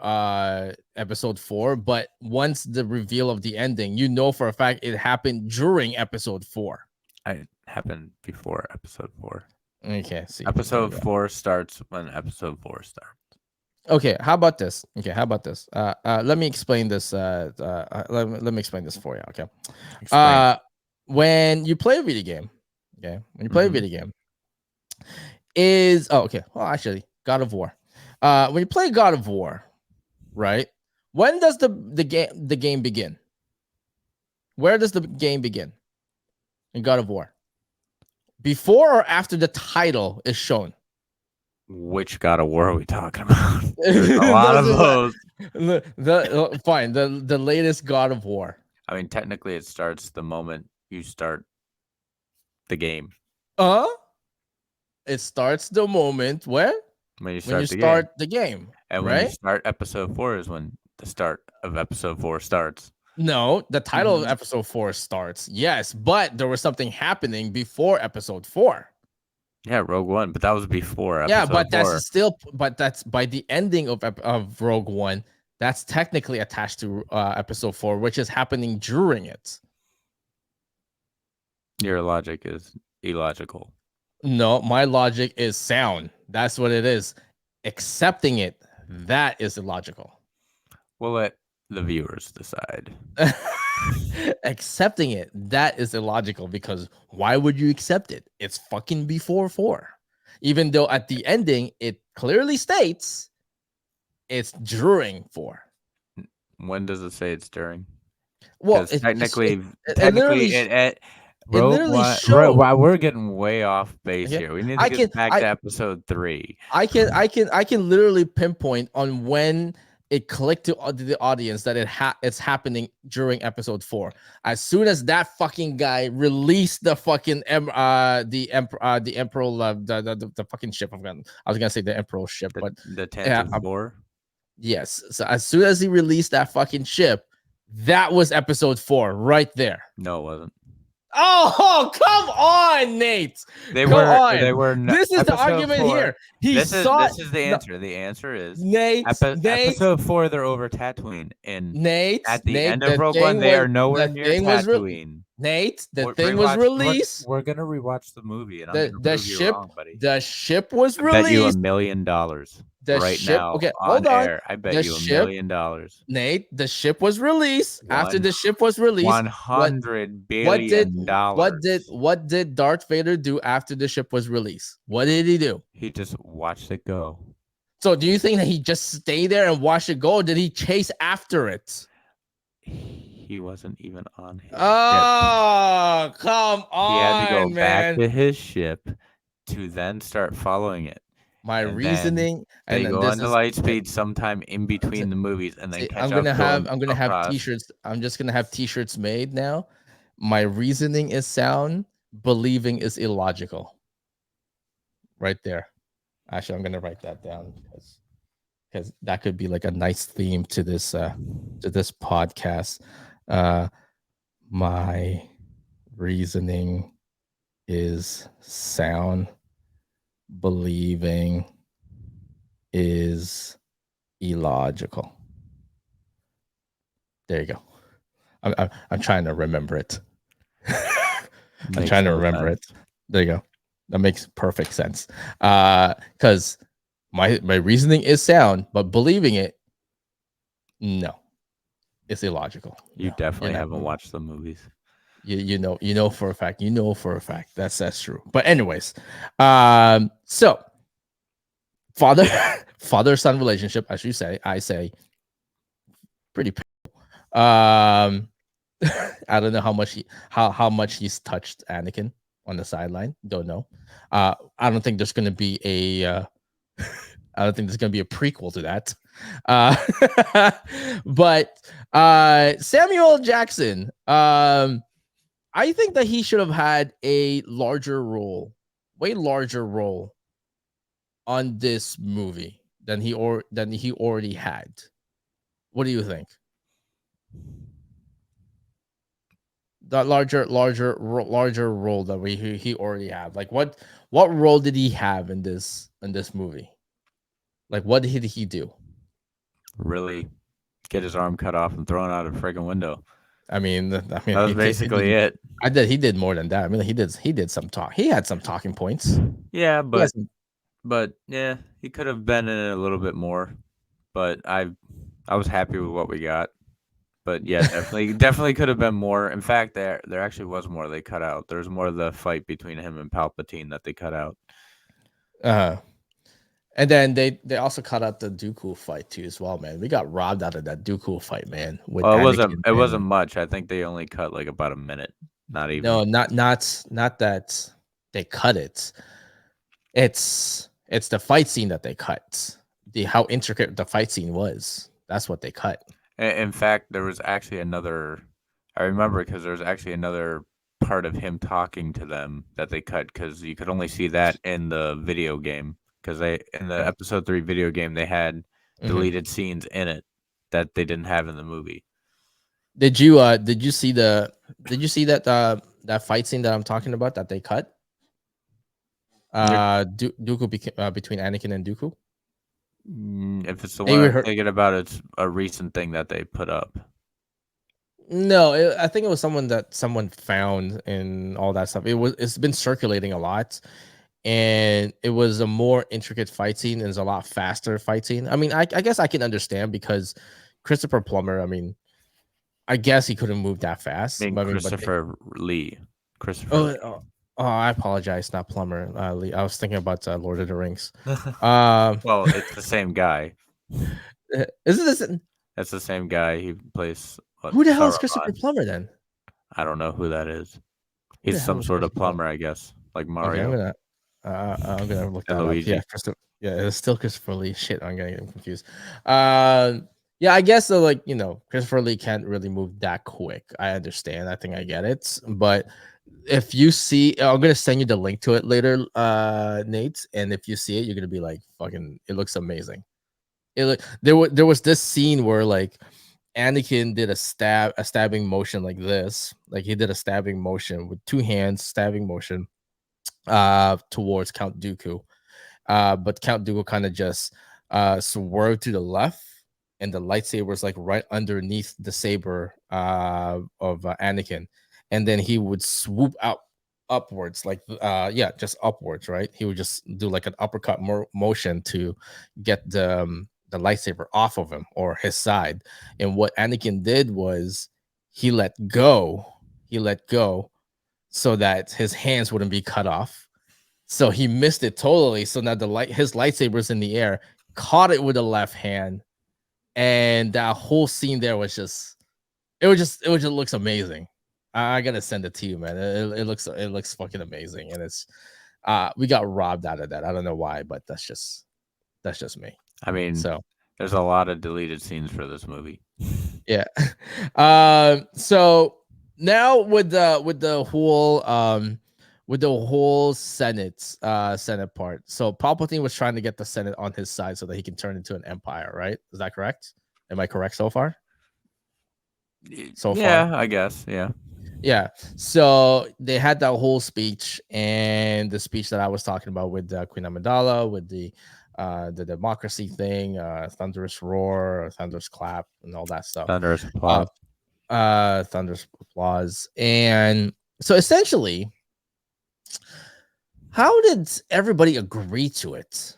[SPEAKER 1] Episode 4, but once the reveal of the ending, you know for a fact it happened during Episode 4.
[SPEAKER 2] I happened before Episode 4.
[SPEAKER 1] Okay, see, there you
[SPEAKER 2] Episode
[SPEAKER 1] go.
[SPEAKER 2] 4 starts when Episode 4 starts.
[SPEAKER 1] Okay, how about this? Okay, how about this? Let me explain this. Let me explain this for you. Okay,
[SPEAKER 2] Explain.
[SPEAKER 1] uh, when you play a video game, okay, when you play a
[SPEAKER 2] Hmm.
[SPEAKER 1] video game, okay. Well, actually, God of War. When you play God of War, right? When does the game begin? Where does the game begin in God of War? Before or after the title is shown?
[SPEAKER 2] Which God of War are we talking about? There's a lot of
[SPEAKER 1] Doesn't matter.
[SPEAKER 2] those.
[SPEAKER 1] Fine, the latest God of War.
[SPEAKER 2] I mean, technically, it starts the moment you start the game.
[SPEAKER 1] Uh it starts the moment
[SPEAKER 2] When you
[SPEAKER 1] when you
[SPEAKER 2] start the game.
[SPEAKER 1] start the game,
[SPEAKER 2] And when you
[SPEAKER 1] right?
[SPEAKER 2] start Episode 4 is when the start of Episode 4 starts.
[SPEAKER 1] No, the title of episode 4 starts. Yes, but there was something happening before episode 4.
[SPEAKER 2] Yeah, Rogue One, but that was before
[SPEAKER 1] Yeah,
[SPEAKER 2] Episode
[SPEAKER 1] but
[SPEAKER 2] 4.
[SPEAKER 1] that's by the ending of Rogue One. That's technically attached to episode 4, which is happening during it.
[SPEAKER 2] Your logic is illogical.
[SPEAKER 1] No, my logic is sound. That's what it is. Accepting it, that is illogical.
[SPEAKER 2] We'll let the viewers decide.
[SPEAKER 1] Accepting it, that is illogical because why would you accept it? It's fucking before 4. Even though at the ending it clearly states it's during 4.
[SPEAKER 2] When does it say it's during?
[SPEAKER 1] Well,
[SPEAKER 2] Because technically,
[SPEAKER 1] it literally it
[SPEAKER 2] Rogue
[SPEAKER 1] literally
[SPEAKER 2] One.
[SPEAKER 1] showed.
[SPEAKER 2] We're getting way off base
[SPEAKER 1] Okay,
[SPEAKER 2] here. We need to
[SPEAKER 1] I
[SPEAKER 2] get
[SPEAKER 1] can
[SPEAKER 2] back to Episode 3.
[SPEAKER 1] I can literally pinpoint on when it clicked to the audience that it's happening during episode 4. As soon as that fucking guy released the fucking the emperor the fucking ship. I was gonna say the emperor ship, but
[SPEAKER 2] The
[SPEAKER 1] yeah,
[SPEAKER 2] Tantive 4.
[SPEAKER 1] yes. So as soon as he released that fucking ship, that was episode 4 right there.
[SPEAKER 2] No, it wasn't.
[SPEAKER 1] Oh, come on, Nate.
[SPEAKER 2] They
[SPEAKER 1] Come
[SPEAKER 2] were
[SPEAKER 1] on.
[SPEAKER 2] they were no,
[SPEAKER 1] This is the
[SPEAKER 2] episode
[SPEAKER 1] argument
[SPEAKER 2] 4.
[SPEAKER 1] here. He saw
[SPEAKER 2] This is the
[SPEAKER 1] no,
[SPEAKER 2] answer. The answer is
[SPEAKER 1] Nate, Nate,
[SPEAKER 2] episode 4. They're over Tatooine, and
[SPEAKER 1] Nate,
[SPEAKER 2] at the
[SPEAKER 1] Nate.
[SPEAKER 2] end of Rogue One, they are nowhere
[SPEAKER 1] The
[SPEAKER 2] near
[SPEAKER 1] thing was
[SPEAKER 2] Tatooine.
[SPEAKER 1] Nate. The
[SPEAKER 2] We're
[SPEAKER 1] thing was
[SPEAKER 2] rewatch.
[SPEAKER 1] released.
[SPEAKER 2] We're gonna rewatch the movie, and I'm
[SPEAKER 1] The
[SPEAKER 2] gonna
[SPEAKER 1] the
[SPEAKER 2] prove you
[SPEAKER 1] ship
[SPEAKER 2] wrong, buddy.
[SPEAKER 1] the ship was
[SPEAKER 2] I bet you
[SPEAKER 1] released.
[SPEAKER 2] $1 million
[SPEAKER 1] The
[SPEAKER 2] right
[SPEAKER 1] ship.
[SPEAKER 2] now
[SPEAKER 1] Okay,
[SPEAKER 2] on
[SPEAKER 1] hold on.
[SPEAKER 2] air. I bet
[SPEAKER 1] The
[SPEAKER 2] you a
[SPEAKER 1] ship,
[SPEAKER 2] million dollars.
[SPEAKER 1] Nate. The ship was released. After
[SPEAKER 2] One
[SPEAKER 1] the ship was released,
[SPEAKER 2] one
[SPEAKER 1] what
[SPEAKER 2] hundred
[SPEAKER 1] what did
[SPEAKER 2] billion dollars.
[SPEAKER 1] what did Darth Vader do after the ship was released? What did he do?
[SPEAKER 2] He just watched it go.
[SPEAKER 1] So do you think that he just stayed there and watched it go, or did he chase after it?
[SPEAKER 2] He wasn't even on his ship.
[SPEAKER 1] Oh, come
[SPEAKER 2] He had to go
[SPEAKER 1] on,
[SPEAKER 2] back
[SPEAKER 1] man.
[SPEAKER 2] to his ship to then start following it.
[SPEAKER 1] My
[SPEAKER 2] And then
[SPEAKER 1] reasoning,
[SPEAKER 2] they
[SPEAKER 1] and then
[SPEAKER 2] go
[SPEAKER 1] this
[SPEAKER 2] on to
[SPEAKER 1] is
[SPEAKER 2] Lightspeed sometime in between the movies and then
[SPEAKER 1] see,
[SPEAKER 2] catch up to him
[SPEAKER 1] I'm gonna have
[SPEAKER 2] across.
[SPEAKER 1] t-shirts. I'm just gonna have t-shirts made now. My reasoning is sound, believing is illogical. Right there. Actually, I'm gonna write that down because that could be like a nice theme to this podcast. Uh my reasoning is sound, believing is illogical. There you go. I'm trying to remember it. I'm trying to remember it. There you go. That makes perfect sense. Because my reasoning is sound, but believing it, no, it's illogical.
[SPEAKER 2] You
[SPEAKER 1] No,
[SPEAKER 2] definitely haven't watched the movies.
[SPEAKER 1] You know for a fact. You know for a fact. That's true. But anyways, so father son relationship, as you say, I say, pretty. Um, I don't know how much how much he's touched Anakin on the sideline. Don't know. I don't think there's gonna be a. I don't think there's gonna be a prequel to that. But Samuel Jackson. I think that he should have had a larger role, way larger role on this movie than he already had. What do you think? That larger role that he already had. Like what role did he have in this movie? Like what did he do?
[SPEAKER 2] Really get his arm cut off and thrown out a friggin' window.
[SPEAKER 1] I mean,
[SPEAKER 2] That was basically it.
[SPEAKER 1] He did more than that. I mean, he did some talk. He had some talking points.
[SPEAKER 2] Yeah,
[SPEAKER 1] He had
[SPEAKER 2] but yeah, he could have been in it a little bit more. But I was happy with what we got. But yeah, definitely could have been more. In fact, there actually was more they cut out. There was more of the fight between him and Palpatine that they cut out.
[SPEAKER 1] And then they also cut out the Dooku fight too as well, man. We got robbed out of that Dooku fight, man. With
[SPEAKER 2] Well,
[SPEAKER 1] Anakin
[SPEAKER 2] it wasn't much. I think they only cut like about a minute. Not even.
[SPEAKER 1] no, not that they cut it. It's the fight scene that they cut. How intricate the fight scene was. That's what they cut.
[SPEAKER 2] In fact, there was actually another. I remember because there was actually another part of him talking to them that they cut because you could only see that in the video game. Because in the episode 3 video game they had deleted scenes in it that they didn't have in the movie.
[SPEAKER 1] Did you see that that fight scene that I'm talking about that they cut? Dooku between Anakin and Dooku.
[SPEAKER 2] If it's the one I'm thinking about, it's a recent thing that they put up.
[SPEAKER 1] No, I think it was someone found and all that stuff. It's been circulating a lot, and it was a more intricate fight scene and it's a lot faster fight scene. I mean, I guess I can understand because Christopher Plummer. I mean, I guess he couldn't move that fast.
[SPEAKER 2] Christopher Lee.
[SPEAKER 1] I apologize, not Plummer. Lee. I was thinking about Lord of the Rings.
[SPEAKER 2] Well, it's the same guy.
[SPEAKER 1] Isn't this?
[SPEAKER 2] That's the same guy. He plays.
[SPEAKER 1] Who the hell is Christopher Plummer then?
[SPEAKER 2] I don't know who that is. He's some sort of plumber, I guess, like Mario.
[SPEAKER 1] Okay, I'm gonna look that up. Yeah, it's still Christopher Lee. Shit, I'm getting confused. Yeah, I guess so. Like Christopher Lee can't really move that quick. I understand. I think I get it. But if you see, I'm gonna send you the link to it later, Nate. And if you see it, you're gonna be like, "Fucking, it looks amazing." There was this scene where like Anakin did a stabbing motion like this. Like he did a stabbing motion with two hands, stabbing motion towards Count Dooku. But Count Dooku kind of just swerved to the left, and the lightsaber was like right underneath the saber of Anakin, and then he would swoop out upwards, like yeah, just upwards, right? He would just do like an uppercut motion to get the lightsaber off of him or his side. And what Anakin did was he let go, he let go so that his hands wouldn't be cut off, so he missed it totally. So now his lightsaber's in the air, caught it with the left hand, and that whole scene there was just it was just looks amazing. I gotta send it to you, man. It looks fucking amazing, and it's we got robbed out of that. I don't know why, but that's just me.
[SPEAKER 2] I mean,
[SPEAKER 1] So
[SPEAKER 2] there's a lot of deleted scenes for this movie.
[SPEAKER 1] yeah. So now with the whole Senate part. So Palpatine was trying to get the Senate on his side so that he can turn into an empire, right? Is that correct? Am I correct so far? So far?
[SPEAKER 2] Yeah, I guess. Yeah.
[SPEAKER 1] Yeah. So they had that whole speech, and the speech that I was talking about with Queen Amidala, with the democracy thing, thunderous roar, thunderous clap, and all that stuff.
[SPEAKER 2] Thunderous
[SPEAKER 1] Uh,
[SPEAKER 2] applause.
[SPEAKER 1] thunderous applause. And so essentially, how did everybody agree to it?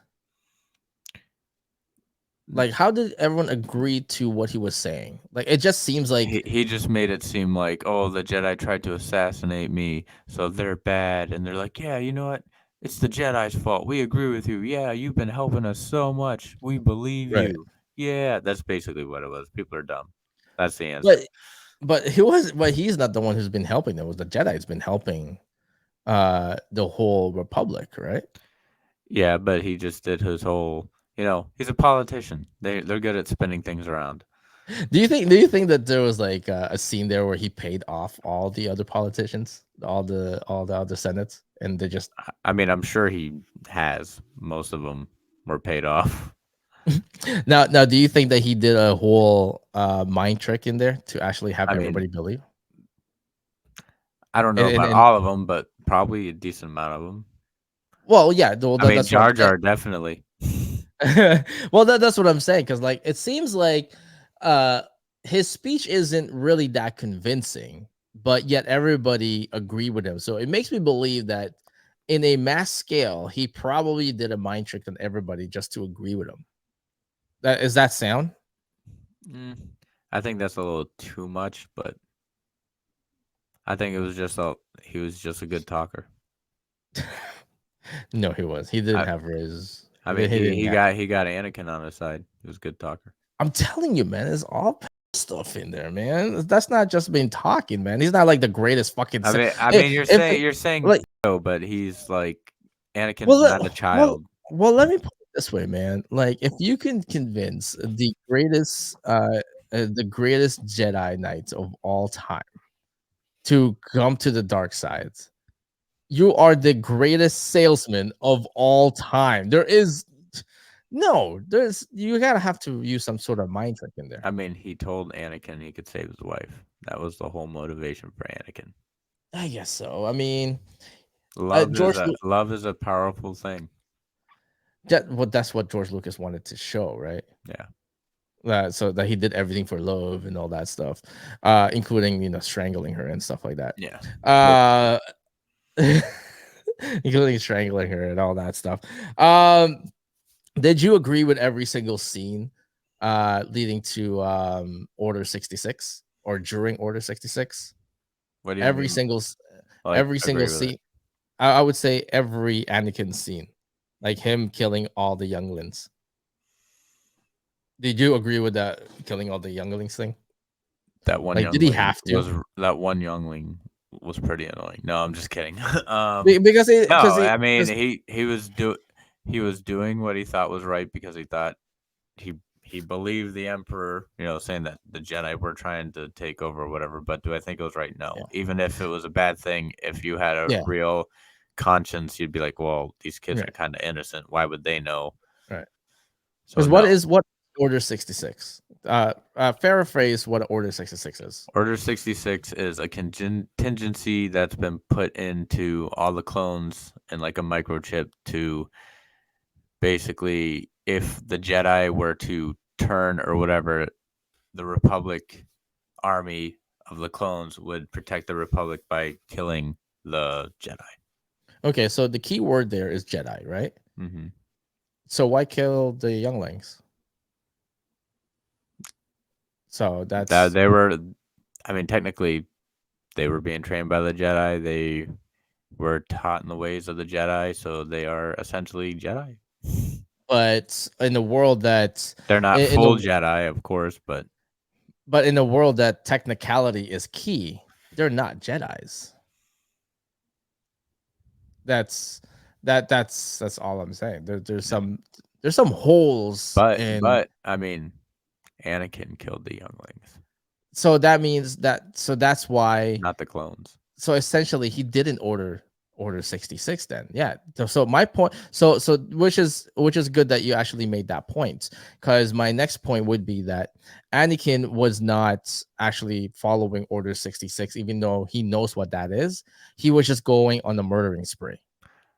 [SPEAKER 1] Like, how did everyone agree to what he was saying? Like, it just seems like
[SPEAKER 2] He just made it seem like, oh, the Jedi tried to assassinate me, so they're bad. And they're like, yeah, you know what? It's the Jedi's fault. We agree with you. Yeah, you've been helping us so much. We believe
[SPEAKER 1] right,
[SPEAKER 2] you. Yeah, that's basically what it was. People are dumb. That's the
[SPEAKER 1] but
[SPEAKER 2] answer.
[SPEAKER 1] he's not the one who's been helping. It was the Jedi's been helping the whole Republic, right?
[SPEAKER 2] Yeah, but he just did his whole, he's a politician. They're good at spinning things around.
[SPEAKER 1] Do you think that there was like a scene there where he paid off all the other politicians, all the other senates, and they just
[SPEAKER 2] I mean, I'm sure he has. Most of them were paid off.
[SPEAKER 1] now do you think that he did a whole mind trick in there to actually have
[SPEAKER 2] I mean,
[SPEAKER 1] everybody believe?
[SPEAKER 2] I don't know about
[SPEAKER 1] And
[SPEAKER 2] all of them, but probably a decent amount of them.
[SPEAKER 1] well, yeah,
[SPEAKER 2] I mean,
[SPEAKER 1] that's what I'm
[SPEAKER 2] Jar
[SPEAKER 1] saying.
[SPEAKER 2] Jar definitely.
[SPEAKER 1] Well, that's what I'm saying, because like it seems like uh his speech isn't really that convincing, but yet everybody agree with him. So it makes me believe that in a mass scale, he probably did a mind trick on everybody just to agree with him. That is that sound?
[SPEAKER 2] Mm, I think that's a little too much, but I think he was just a good talker.
[SPEAKER 1] No, he was. He didn't
[SPEAKER 2] I
[SPEAKER 1] have his.
[SPEAKER 2] I mean,
[SPEAKER 1] He didn't have.
[SPEAKER 2] he got Anakin on his side. He was a good talker.
[SPEAKER 1] I'm telling you, man, there's all stuff in there, man. That's not just been talking, man. He's not like the greatest fucking.
[SPEAKER 2] I
[SPEAKER 1] If,
[SPEAKER 2] mean,
[SPEAKER 1] if
[SPEAKER 2] you're saying
[SPEAKER 1] like,
[SPEAKER 2] no, but he's like Anakin's
[SPEAKER 1] well,
[SPEAKER 2] not a
[SPEAKER 1] well,
[SPEAKER 2] child.
[SPEAKER 1] well, let me put it this way, man. Like, if you can convince the greatest Jedi Knights of all time to come to the dark side, you are the greatest salesman of all time. There is no, there's you gotta have to use some sort of mind trick in there.
[SPEAKER 2] I mean, he told Anakin he could save his wife. That was the whole motivation for Anakin.
[SPEAKER 1] I guess so. I mean, George,
[SPEAKER 2] Love is a powerful thing.
[SPEAKER 1] that's what George Lucas wanted to show, right?
[SPEAKER 2] Yeah.
[SPEAKER 1] So that he did everything for love and all that stuff, including strangling her and stuff like that.
[SPEAKER 2] Yeah.
[SPEAKER 1] Uh, including strangling her and all that stuff. Did you agree with every single scene leading to Order 66 or during Order 66?
[SPEAKER 2] What do you
[SPEAKER 1] Every
[SPEAKER 2] mean?
[SPEAKER 1] single
[SPEAKER 2] Like,
[SPEAKER 1] every single
[SPEAKER 2] agree with it?
[SPEAKER 1] scene. I would say every Anakin scene, like him killing all the younglings. Did you agree with that killing all the younglings thing? Like, did he have to?
[SPEAKER 2] That one youngling was pretty annoying. No, I'm just kidding.
[SPEAKER 1] Because
[SPEAKER 2] No, I mean he was doing what he thought was right because he thought he he believed the emperor, saying that the Jedi were trying to take over or whatever. But do I think it was right? No.
[SPEAKER 1] yeah,
[SPEAKER 2] Even if it was a bad thing, if you had a
[SPEAKER 1] yeah,
[SPEAKER 2] real conscience, you'd be like, well, these kids are
[SPEAKER 1] right,
[SPEAKER 2] kind of innocent. Why would they know?
[SPEAKER 1] right.
[SPEAKER 2] So
[SPEAKER 1] Because
[SPEAKER 2] no.
[SPEAKER 1] Order 66. Paraphrase what Order 66 is.
[SPEAKER 2] Order 66 is a contingency that's been put into all the clones and like a microchip to basically, if the Jedi were to turn or whatever, the Republic army of the clones would protect the Republic by killing the Jedi.
[SPEAKER 1] Okay, so the key word there is Jedi, right?
[SPEAKER 2] Mm-hmm.
[SPEAKER 1] So why kill the younglings? So
[SPEAKER 2] That
[SPEAKER 1] that's
[SPEAKER 2] they were, I mean, technically, they were being trained by the Jedi. They were taught in the ways of the Jedi, so they are essentially Jedi.
[SPEAKER 1] but in the world that
[SPEAKER 2] They're not
[SPEAKER 1] in
[SPEAKER 2] full
[SPEAKER 1] the
[SPEAKER 2] Jedi, of course, but
[SPEAKER 1] but in a world that technicality is key, they're not Jedis. That's that's all I'm saying. There's some holes in.
[SPEAKER 2] but I mean, Anakin killed the younglings,
[SPEAKER 1] So that means that that's why.
[SPEAKER 2] not the clones.
[SPEAKER 1] So essentially, he didn't order 66 then. Yeah. So my point. So which is good that you actually made that point, because my next point would be that Anakin was not actually following order 66, even though he knows what that is. He was just going on a murdering spree.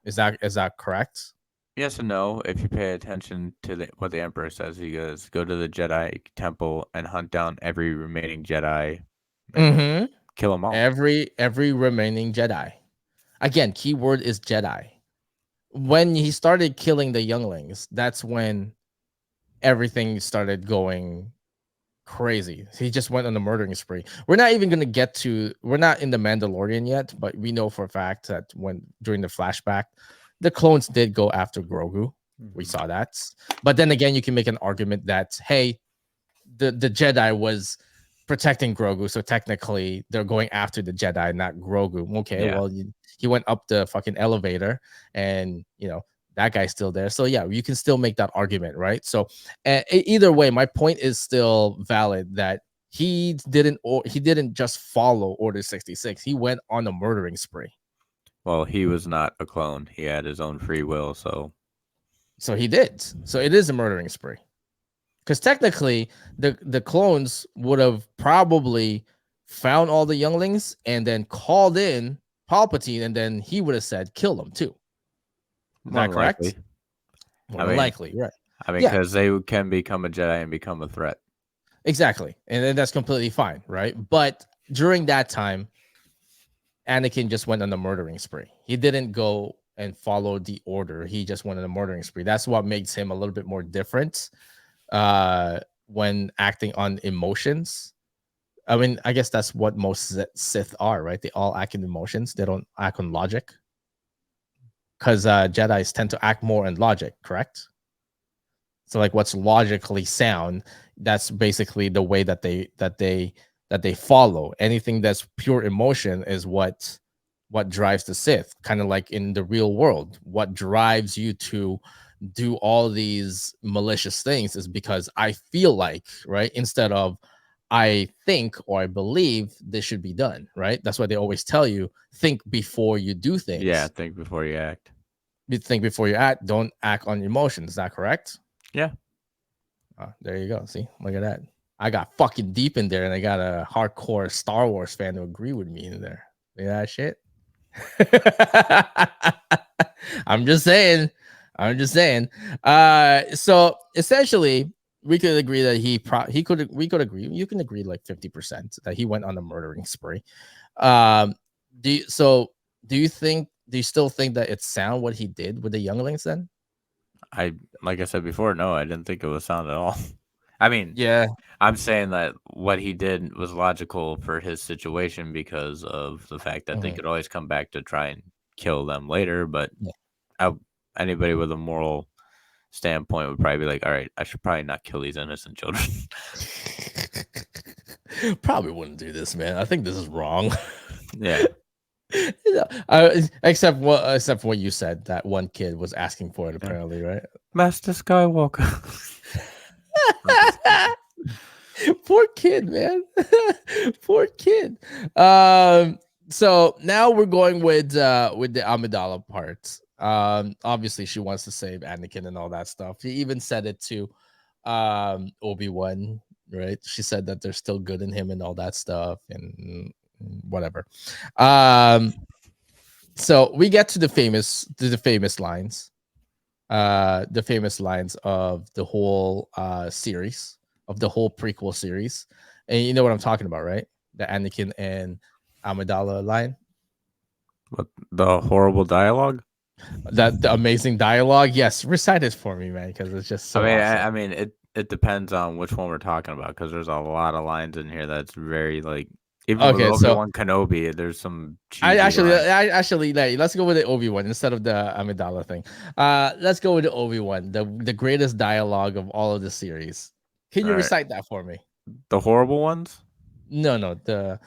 [SPEAKER 1] Is that correct?
[SPEAKER 2] Yes and no. If you pay attention to what the Emperor says, he goes, "Go to the Jedi Temple and hunt down every remaining Jedi, and
[SPEAKER 1] Mm-hmm.
[SPEAKER 2] kill them all."
[SPEAKER 1] Every remaining Jedi. Again, keyword is Jedi. When he started killing the younglings, that's when everything started going crazy. He just went on a murdering spree. We're not even going to get to, we're not in the Mandalorian yet, but we know for a fact that when during the flashback, the clones did go after Grogu. We
[SPEAKER 2] Mhm.
[SPEAKER 1] saw that. But then again, you can make an argument that, hey, the Jedi was protecting Grogu, so technically they're going after the Jedi, not Grogu. Okay,
[SPEAKER 2] Yeah.
[SPEAKER 1] well, he went up the fucking elevator, and that guy's still there. So yeah, you can still make that argument, right? So either way, my point is still valid that he didn't just follow Order 66. He went on a murdering spree.
[SPEAKER 2] Well, he was not a clone. He had his own free will, so
[SPEAKER 1] So he did. So it is a murdering spree. Because technically the clones would have probably found all the younglings and then called in Palpatine, and then he would have said kill them too. Is
[SPEAKER 2] more
[SPEAKER 1] that
[SPEAKER 2] than
[SPEAKER 1] correct?
[SPEAKER 2] likely.
[SPEAKER 1] More
[SPEAKER 2] I
[SPEAKER 1] than
[SPEAKER 2] mean,
[SPEAKER 1] likely, right? Yeah,
[SPEAKER 2] because they can become a Jedi and become a threat.
[SPEAKER 1] exactly, and then that's completely fine, right? But during that time, Anakin just went on a murdering spree. He didn't go and follow the order. He just went on a murdering spree. That's what makes him a little bit more different when acting on emotions. I mean, I guess that's what most Sith are, right? They all act in emotions. They don't act on logic, because Jedi's tend to act more in logic, correct? So, like, what's logically sound, that's basically the way that they follow. Anything that's pure emotion is what drives the Sith. Kind of like in the real world, what drives you to do all these malicious things is because I feel like, right? Instead of I think or I believe this should be done, right? That's why they always tell you think before you do
[SPEAKER 2] Yeah,
[SPEAKER 1] things.
[SPEAKER 2] think before you act.
[SPEAKER 1] You think before you act, don't act on emotions. Is that correct?
[SPEAKER 2] Yeah.
[SPEAKER 1] There you go. See, look at that. I got fucking deep in there, and I got a hardcore Star Wars fan to agree with me in there. Look at that shit. I'm just saying. I'm just saying. So essentially, we could agree that he could we could agree. You can agree like 50% that he went on a murdering spree. Um, so do you still think that it's sound what he did with the younglings then?
[SPEAKER 2] I like I said before, no, I didn't think it was sound at all. I mean,
[SPEAKER 1] Yeah.
[SPEAKER 2] I'm saying that what he did was logical for his situation because of the fact that they
[SPEAKER 1] Mhm.
[SPEAKER 2] could always come back to try and kill them later. But
[SPEAKER 1] Yeah.
[SPEAKER 2] I, anybody with a moral standpoint would probably be like, all right, I should probably not kill these innocent children.
[SPEAKER 1] Probably wouldn't do this, man. I think this is wrong.
[SPEAKER 2] Yeah.
[SPEAKER 1] Yeah, except for what you said, that one kid was asking for it
[SPEAKER 2] Yeah.
[SPEAKER 1] apparently, right?
[SPEAKER 2] Master Skywalker. I'm just kidding.
[SPEAKER 1] Poor kid, man. Poor kid. So now we're going with the Amidala part. Obviously she wants to save Anakin and all that stuff. He even said it to Obi-Wan, right? She said that there's still good in him and all that stuff and whatever. Um, so we get to the famous lines, the famous lines of the whole series, of the whole prequel series, and you know what I'm talking about, right? The Anakin and Amidala line,
[SPEAKER 2] What, the horrible dialogue?
[SPEAKER 1] that the amazing dialogue. Yes, recite it for me, man, because it's just
[SPEAKER 2] I
[SPEAKER 1] so
[SPEAKER 2] mean,
[SPEAKER 1] awesome.
[SPEAKER 2] I mean, it depends on which one we're talking about because there's a lot of lines in here that's very like even with
[SPEAKER 1] Okay, so
[SPEAKER 2] Obi-Wan Kenobi, there's some
[SPEAKER 1] I
[SPEAKER 2] cheesy
[SPEAKER 1] actually,
[SPEAKER 2] lines.
[SPEAKER 1] like, let's go with the Obi-Wan instead of the Amidala thing. Let's go with the Obi-Wan, the greatest dialogue of all of the series. Can
[SPEAKER 2] All
[SPEAKER 1] you
[SPEAKER 2] right,
[SPEAKER 1] recite that for me?
[SPEAKER 2] the horrible ones.
[SPEAKER 1] No, no, the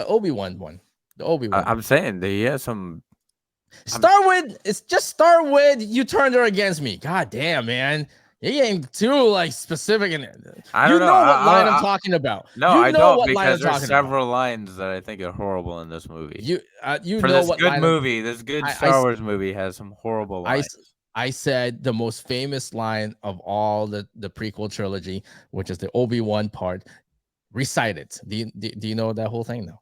[SPEAKER 1] Obi-Wan one. The Obi-Wan.
[SPEAKER 2] I'm saying that he has some. I'm
[SPEAKER 1] Start with it's just start with you turned her against me. God damn, man. You're getting too like specific in it.
[SPEAKER 2] I
[SPEAKER 1] You
[SPEAKER 2] don't know.
[SPEAKER 1] know what line I'm talking about.
[SPEAKER 2] No,
[SPEAKER 1] You
[SPEAKER 2] I
[SPEAKER 1] know
[SPEAKER 2] don't
[SPEAKER 1] what line
[SPEAKER 2] because
[SPEAKER 1] I'm
[SPEAKER 2] there's
[SPEAKER 1] talking about.
[SPEAKER 2] several lines that I think are horrible in this movie.
[SPEAKER 1] You
[SPEAKER 2] For
[SPEAKER 1] know
[SPEAKER 2] this
[SPEAKER 1] what
[SPEAKER 2] good
[SPEAKER 1] line I'm
[SPEAKER 2] movie, this good
[SPEAKER 1] I
[SPEAKER 2] Star Wars movie has some horrible
[SPEAKER 1] I
[SPEAKER 2] lines.
[SPEAKER 1] s- I said the most famous line of all the prequel trilogy, which is the Obi-Wan part. Recite it. Do you know that whole thing? No,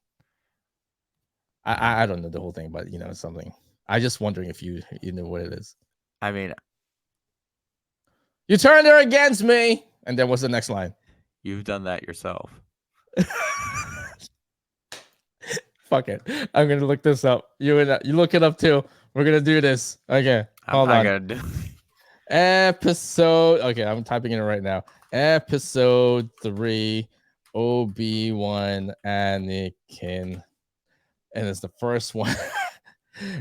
[SPEAKER 1] I don't know the whole thing, but you know something. I just wondering if you know what it is.
[SPEAKER 2] I mean,
[SPEAKER 1] You turned her against me, and then what's the next line?
[SPEAKER 2] you've done that yourself.
[SPEAKER 1] Fuck it. I'm gonna look this up. You look it up too. We're gonna do this. Okay,
[SPEAKER 2] I'm
[SPEAKER 1] hold
[SPEAKER 2] not
[SPEAKER 1] on.
[SPEAKER 2] gonna do.
[SPEAKER 1] Episode. Okay, I'm typing it right now. Episode 3, Obi-Wan Anakin, and it's the first one.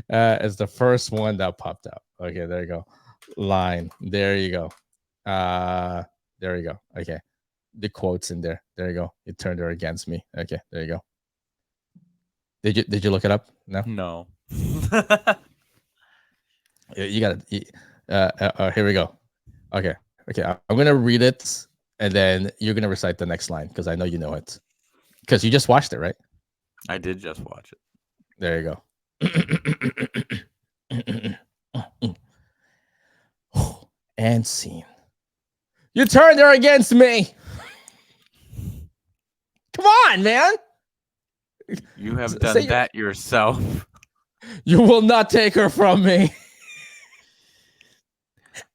[SPEAKER 1] It's the first one that popped up. Okay, there you go. Line. There you go. There you go. Okay, the quotes in there. There you go. You turned her against me. Okay, there you go. Did you look it up? No.
[SPEAKER 2] No.
[SPEAKER 1] You got it. Here we go. Okay. Okay. I'm gonna read it, and then you're gonna recite the next line because I know you know it because you just watched it, right?
[SPEAKER 2] I did just watch it.
[SPEAKER 1] There you go. And scene. You turned her against me. Come on, man.
[SPEAKER 2] You have done that yourself.
[SPEAKER 1] You will not take her from me.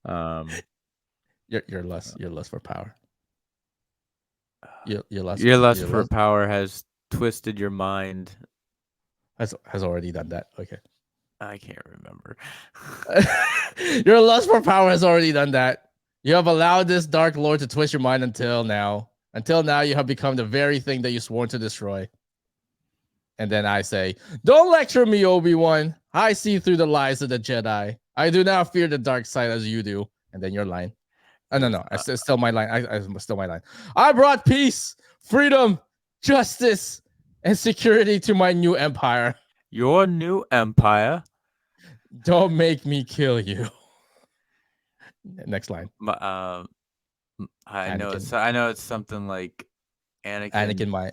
[SPEAKER 1] Your lust for power. Your
[SPEAKER 2] lust for power has twisted your mind.
[SPEAKER 1] Has already done that. Okay.
[SPEAKER 2] I can't remember.
[SPEAKER 1] Your lust for power has already done that. You have allowed this dark lord to twist your mind until now. Until now, you have become the very thing that you swore to destroy. And then I say, don't lecture me, Obi-Wan. I see through the lies of the Jedi. I do not fear the dark side as you do. And then your line. Oh, no. It's still my line. I still my line. I brought peace, freedom, justice, and security to my new empire.
[SPEAKER 2] Your new empire?
[SPEAKER 1] Don't make me kill you. Next line.
[SPEAKER 2] I know it's something like
[SPEAKER 1] Anakin,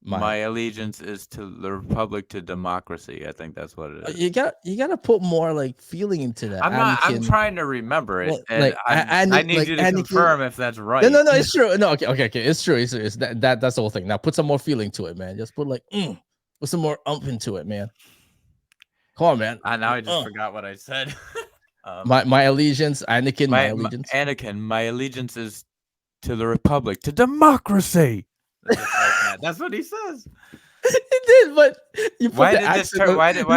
[SPEAKER 2] my allegiance is to the Republic, to democracy. I think that's what it is.
[SPEAKER 1] You gotta put more like feeling into that.
[SPEAKER 2] I'm trying to remember it, and I need you to
[SPEAKER 1] Anakin,
[SPEAKER 2] confirm if that's right.
[SPEAKER 1] No, it's true. No, okay, it's true. It's that's the whole thing. Now put some more feeling to it, man. Just put like put some more into it, man. Come on, man.
[SPEAKER 2] Now I just forgot what I said.
[SPEAKER 1] My allegiance, Anakin, my allegiance.
[SPEAKER 2] Anakin, my allegiance is to the Republic, to democracy. Like that. That's what he says.
[SPEAKER 1] It did, but you put
[SPEAKER 2] why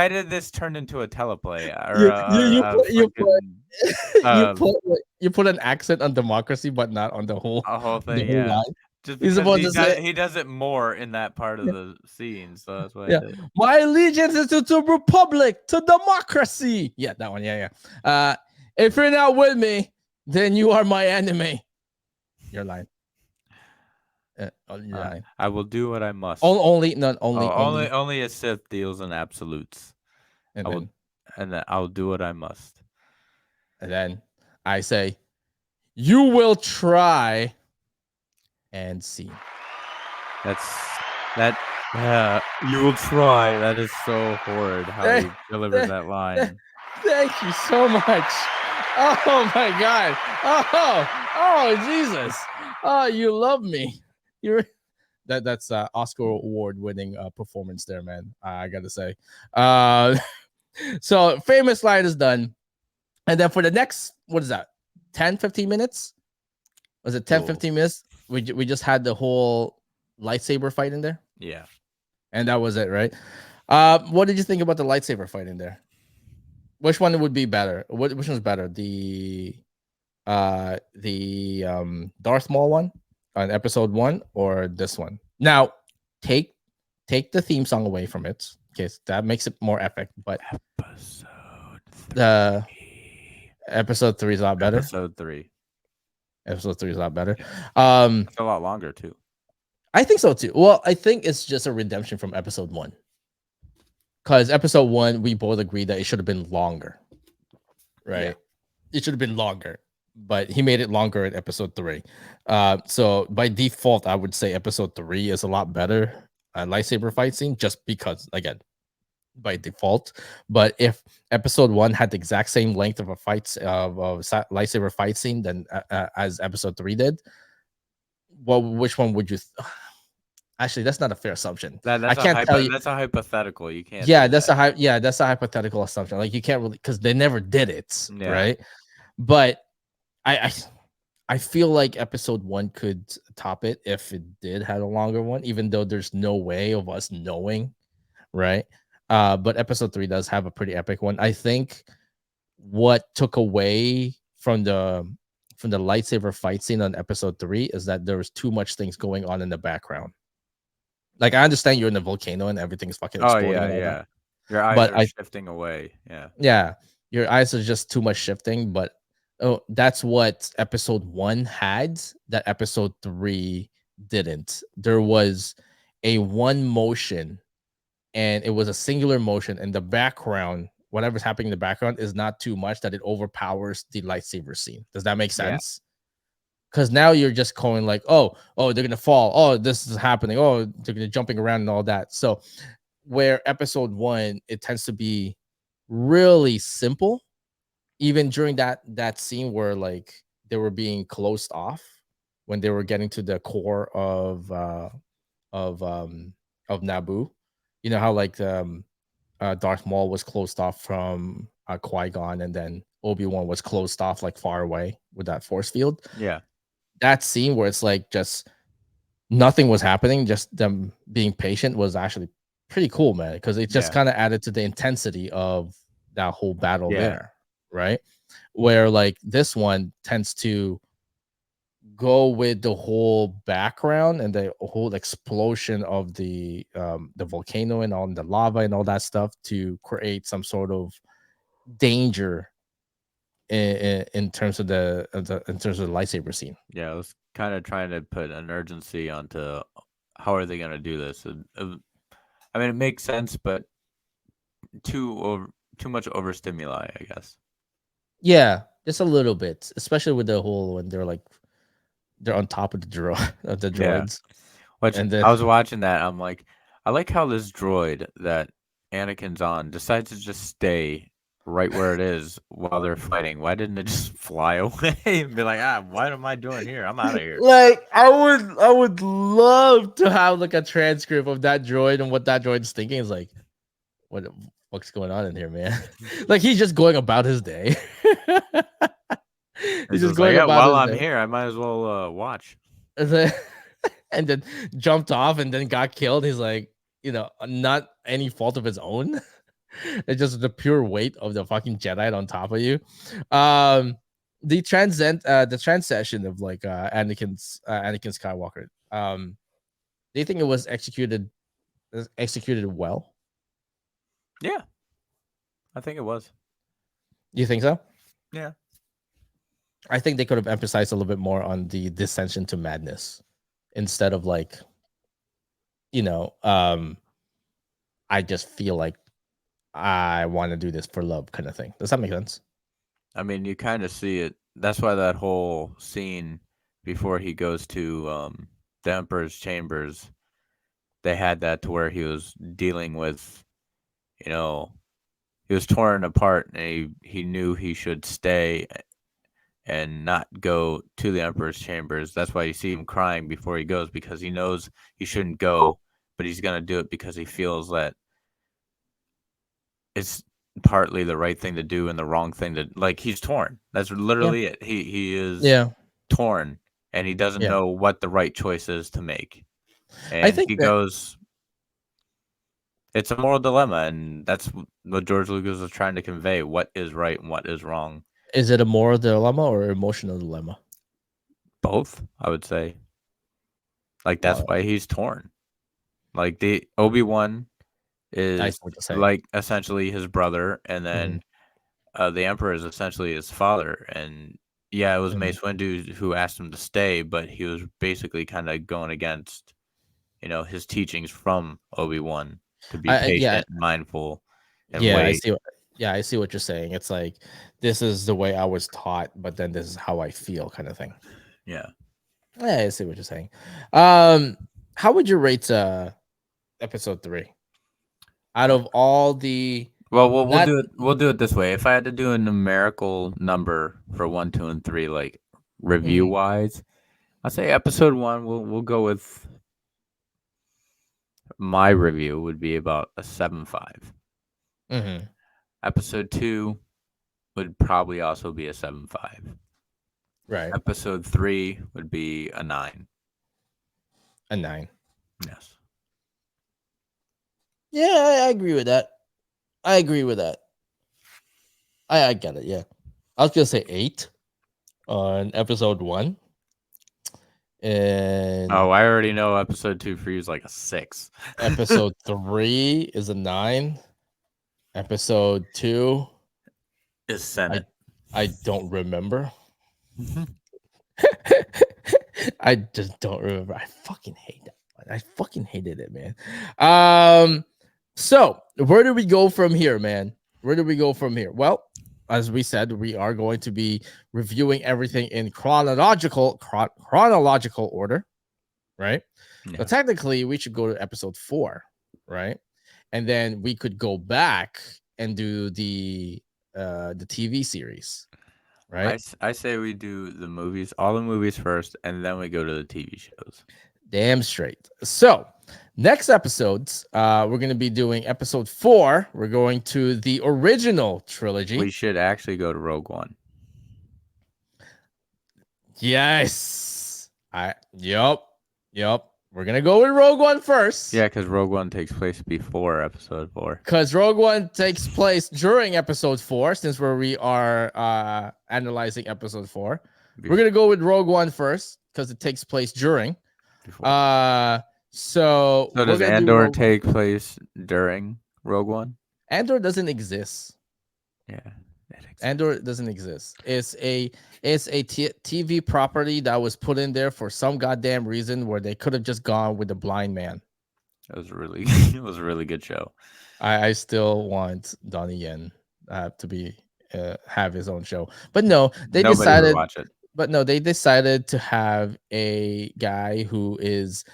[SPEAKER 2] did this turn into a teleplay?
[SPEAKER 1] You put an accent on democracy, but not on the whole
[SPEAKER 2] thing.
[SPEAKER 1] The whole line.
[SPEAKER 2] Just because he does it more in that part of the scene, so that's why.
[SPEAKER 1] Yeah, my allegiance is to republic, to democracy. Yeah, that one. Yeah. If you're not with me, then you are my enemy. Your line.
[SPEAKER 2] I will do what I must.
[SPEAKER 1] Only
[SPEAKER 2] a Sith deals in absolutes. And then I'll do what I must.
[SPEAKER 1] And then I say, you will try and see.
[SPEAKER 2] You will try. That is so horrid how he delivers that line.
[SPEAKER 1] Thank you so much. Oh my god. Oh Jesus! Oh, you love me. You're that's Oscar award winning performance there, man. I gotta say. Uh, so famous line is done, and then for the next, what is that? 10-15 minutes? Was it 10
[SPEAKER 2] Cool.
[SPEAKER 1] 15 minutes? We just had the whole lightsaber fight in there,
[SPEAKER 2] Yeah.
[SPEAKER 1] and that was it, right? What did you think about the lightsaber fight in there? Which one would be better? Which one's better? The Darth Maul one on episode 1 or this one? Now, take take the theme song away from it. Okay, so that makes it more epic, but
[SPEAKER 2] Episode
[SPEAKER 1] the
[SPEAKER 2] 3.
[SPEAKER 1] episode 3 is a lot better.
[SPEAKER 2] Episode 3.
[SPEAKER 1] Episode 3 is a lot better.
[SPEAKER 2] Yeah.
[SPEAKER 1] Um
[SPEAKER 2] It's a lot longer too.
[SPEAKER 1] I think so too. Well, I think it's just a redemption from episode 1. Cuz episode 1 we both agreed that it should have been longer,
[SPEAKER 2] Yeah.
[SPEAKER 1] right? It should have been longer, but he made it longer in episode 3. So by default, I would say episode 3 is a lot better lightsaber fight scene, just because again by default. But if episode 1 had the exact same length of a lightsaber fight scene than as episode 3 did, well, which one would you? Actually, that's not a fair assumption. I can't tell you.
[SPEAKER 2] That's a hypothetical. You can't
[SPEAKER 1] Yeah,
[SPEAKER 2] do
[SPEAKER 1] that's
[SPEAKER 2] that.
[SPEAKER 1] that's a hypothetical assumption. Like you can't really because they never did it,
[SPEAKER 2] Yeah.
[SPEAKER 1] right? But I, I I feel like episode 1 could top it if it did have a longer one, even though there's no way of us knowing, right? But episode 3 does have a pretty epic one. I think what took away from the lightsaber fight scene on episode 3 is that there was too much things going on in the background. Like I understand you're in the volcano and everything's fucking
[SPEAKER 2] Oh
[SPEAKER 1] exploding
[SPEAKER 2] yeah,
[SPEAKER 1] and all that,
[SPEAKER 2] yeah. Your eyes
[SPEAKER 1] but
[SPEAKER 2] are
[SPEAKER 1] I
[SPEAKER 2] shifting away. Yeah.
[SPEAKER 1] yeah, your eyes are just too much shifting. But oh, that's what episode 1 had that episode 3 didn't. There was a one motion, and it was a singular motion, and the background, whatever's happening in the background, is not too much that it overpowers the lightsaber scene. Does that make
[SPEAKER 2] Yeah.
[SPEAKER 1] sense? Because now you're just going like, oh, they're gonna fall. Oh, this is happening. Oh, they're gonna jumping around and all that. So where episode 1, it tends to be really simple, even during that scene where like they were being closed off when they were getting to the core of um of Naboo. You know how like Darth Maul was closed off from Qui-Gon, and then Obi-Wan was closed off like far away with that force field.
[SPEAKER 2] Yeah.
[SPEAKER 1] That scene where it's like just nothing was happening, just them being patient, was actually pretty cool, man, because it just
[SPEAKER 2] Yeah.
[SPEAKER 1] kind of added to the intensity of that whole battle
[SPEAKER 2] Yeah.
[SPEAKER 1] there, right? Where like this one tends to go with the whole background and the whole explosion of the volcano and all the lava and all that stuff to create some sort of danger in terms of in terms of the lightsaber scene.
[SPEAKER 2] Yeah. I was kind of trying to put an urgency onto how are they going to do this. I mean, it makes sense, but too much overstimuli, I guess.
[SPEAKER 1] Yeah, just a little bit, especially with the whole when they're on top of the of the
[SPEAKER 2] Yeah.
[SPEAKER 1] droids,
[SPEAKER 2] Which
[SPEAKER 1] and then
[SPEAKER 2] I was watching that. I'm like, I like how this droid that Anakin's on decides to just stay right where it is while they're fighting. Why didn't it just fly away and be like, what am I doing here? I'm out of here.
[SPEAKER 1] like I would love to have like a transcript of that droid and what that droid's thinking. Is like, what the fuck's going on in here, man? Like he's just going about his day.
[SPEAKER 2] It's
[SPEAKER 1] He's just
[SPEAKER 2] just like,
[SPEAKER 1] going
[SPEAKER 2] yeah,
[SPEAKER 1] about
[SPEAKER 2] while
[SPEAKER 1] his
[SPEAKER 2] I'm
[SPEAKER 1] day.
[SPEAKER 2] here, I might as well watch.
[SPEAKER 1] And then, and then jumped off and then got killed. He's like, not any fault of his own. It's just the pure weight of the fucking Jedi on top of you. The transition of like Anakin Skywalker. Do you think it was executed well?
[SPEAKER 2] Yeah, I think it was.
[SPEAKER 1] You think so?
[SPEAKER 2] Yeah.
[SPEAKER 1] I think they could have emphasized a little bit more on the dissension to madness instead of like, you know, I just feel like I want to do this for love kind of thing. Does that make sense?
[SPEAKER 2] I mean, you kind of see it. That's why that whole scene before he goes to the Emperor's chambers, they had that to where he was dealing with, you know, he was torn apart and he knew he should stay and not go to the Emperor's chambers. That's why you see him crying before he goes, because he knows he shouldn't go, but he's gonna do it because he feels that it's partly the right thing to do and the wrong thing to, like, he's torn. That's
[SPEAKER 1] Yeah,
[SPEAKER 2] literally it. He is
[SPEAKER 1] yeah,
[SPEAKER 2] torn and he doesn't
[SPEAKER 1] yeah.
[SPEAKER 2] know what the right choice is to make.
[SPEAKER 1] I
[SPEAKER 2] And
[SPEAKER 1] think
[SPEAKER 2] he
[SPEAKER 1] that
[SPEAKER 2] goes, it's a moral dilemma, and that's what George Lucas was trying to convey: what is right and what is wrong.
[SPEAKER 1] is it a moral dilemma or emotional dilemma?
[SPEAKER 2] Both, I would say. Like, that's
[SPEAKER 1] Uh,
[SPEAKER 2] why he's torn. Like, the Obi-Wan
[SPEAKER 1] I
[SPEAKER 2] is
[SPEAKER 1] see what you're saying.
[SPEAKER 2] like essentially his brother, and
[SPEAKER 1] Hmm.
[SPEAKER 2] then the Emperor is essentially his father. And yeah, it was
[SPEAKER 1] Hmm.
[SPEAKER 2] Mace Windu who asked him to stay, but he was basically kind of going against, his teachings from Obi-Wan to be
[SPEAKER 1] Yeah,
[SPEAKER 2] patient, mindful, and
[SPEAKER 1] yeah.
[SPEAKER 2] wait.
[SPEAKER 1] I see what you're saying. It's like this is the way I was taught, but then this is how I feel, kind of thing.
[SPEAKER 2] Yeah.
[SPEAKER 1] Yeah, I see what you're saying. Um, how would you rate episode 3 out of all the
[SPEAKER 2] Well, we'll
[SPEAKER 1] not?
[SPEAKER 2] do it. We'll do it this way. If I had to do a numerical number for 1, 2, and 3, like review
[SPEAKER 1] Mhm,
[SPEAKER 2] wise, I'll say episode 1. We'll go with my review would be about a 7.5.
[SPEAKER 1] mhm,
[SPEAKER 2] Episode 2 would probably also be a 7.5.
[SPEAKER 1] right,
[SPEAKER 2] Episode 3 would be a 9.
[SPEAKER 1] a 9.
[SPEAKER 2] Yes.
[SPEAKER 1] Yeah, I agree with that. I agree with that. I get it. Yeah, I was gonna say 8 on episode 1,
[SPEAKER 2] Oh,
[SPEAKER 1] and
[SPEAKER 2] I already know episode 2 for you is like a 6.
[SPEAKER 1] episode 3 is a 9. Episode 2,
[SPEAKER 2] Is
[SPEAKER 1] I
[SPEAKER 2] Senate.
[SPEAKER 1] I don't remember.
[SPEAKER 2] Mhm.
[SPEAKER 1] I just don't remember. I fucking hate that one. I fucking hated it, man. Um, so where do we go from here, man? Where do we go from here? Well, as we said, we are going to be reviewing everything in chronological order, right? So
[SPEAKER 2] Yeah.
[SPEAKER 1] technically, we should go to episode 4, right? And then we could go back and do the TV series, right?
[SPEAKER 2] I say we do the movies, all the movies first, and then we go to the TV shows.
[SPEAKER 1] Damn straight. So, next episodes, we're going to be doing episode 4. We're going to the original
[SPEAKER 2] We
[SPEAKER 1] trilogy.
[SPEAKER 2] should actually go to Rogue One.
[SPEAKER 1] Yes. Yep. We're going to go with Rogue One first
[SPEAKER 2] Yeah, because Rogue One takes place before episode 4.
[SPEAKER 1] because Rogue One takes place during episode 4 since we are analyzing episode 4. We're
[SPEAKER 2] Bef-
[SPEAKER 1] going to go with Rogue One first because it takes place during.
[SPEAKER 2] Before.
[SPEAKER 1] Uh, so
[SPEAKER 2] So
[SPEAKER 1] we're
[SPEAKER 2] does
[SPEAKER 1] going to do
[SPEAKER 2] Andor
[SPEAKER 1] Rogue One.
[SPEAKER 2] take place during Rogue One?
[SPEAKER 1] Andor doesn't exist.
[SPEAKER 2] Yeah, that exists.
[SPEAKER 1] Andor doesn't exist. It's a TV property that was put in there for some goddamn reason where they could have just gone with the blind man.
[SPEAKER 2] It was really it was a really good show.
[SPEAKER 1] I still want Donnie Yen to be have his own show, but no, they
[SPEAKER 2] Nobody would
[SPEAKER 1] decided.
[SPEAKER 2] watch it.
[SPEAKER 1] But no, they decided to have a guy who is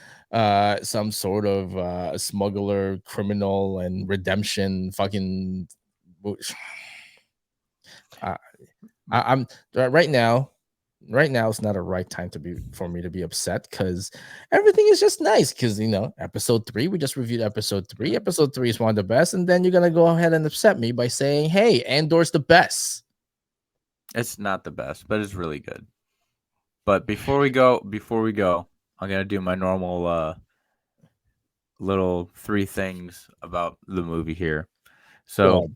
[SPEAKER 1] some sort of smuggler, criminal, and redemption fucking. Uh, I'm right now. Right now, it's not a right time to be for me to be upset because everything is just nice. Because episode 3, we just reviewed episode 3. Episode 3 is one of the best, and then you're gonna go ahead and upset me by saying, "Hey, Andor's the best."
[SPEAKER 2] It's not the best, but it's really good. But before we go, I'm gonna do my normal little 3 things about the movie here.
[SPEAKER 1] Go
[SPEAKER 2] So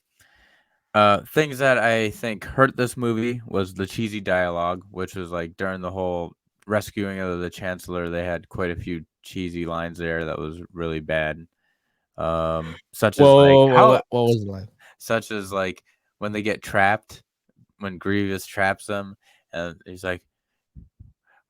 [SPEAKER 1] ahead.
[SPEAKER 2] things that I think hurt this movie was the cheesy dialogue, which was like during the whole rescuing of the Chancellor, they had quite a few cheesy lines there that was really bad. Such as like
[SPEAKER 1] What was the line?
[SPEAKER 2] such as like when they get trapped, when Grievous traps them, and he's like,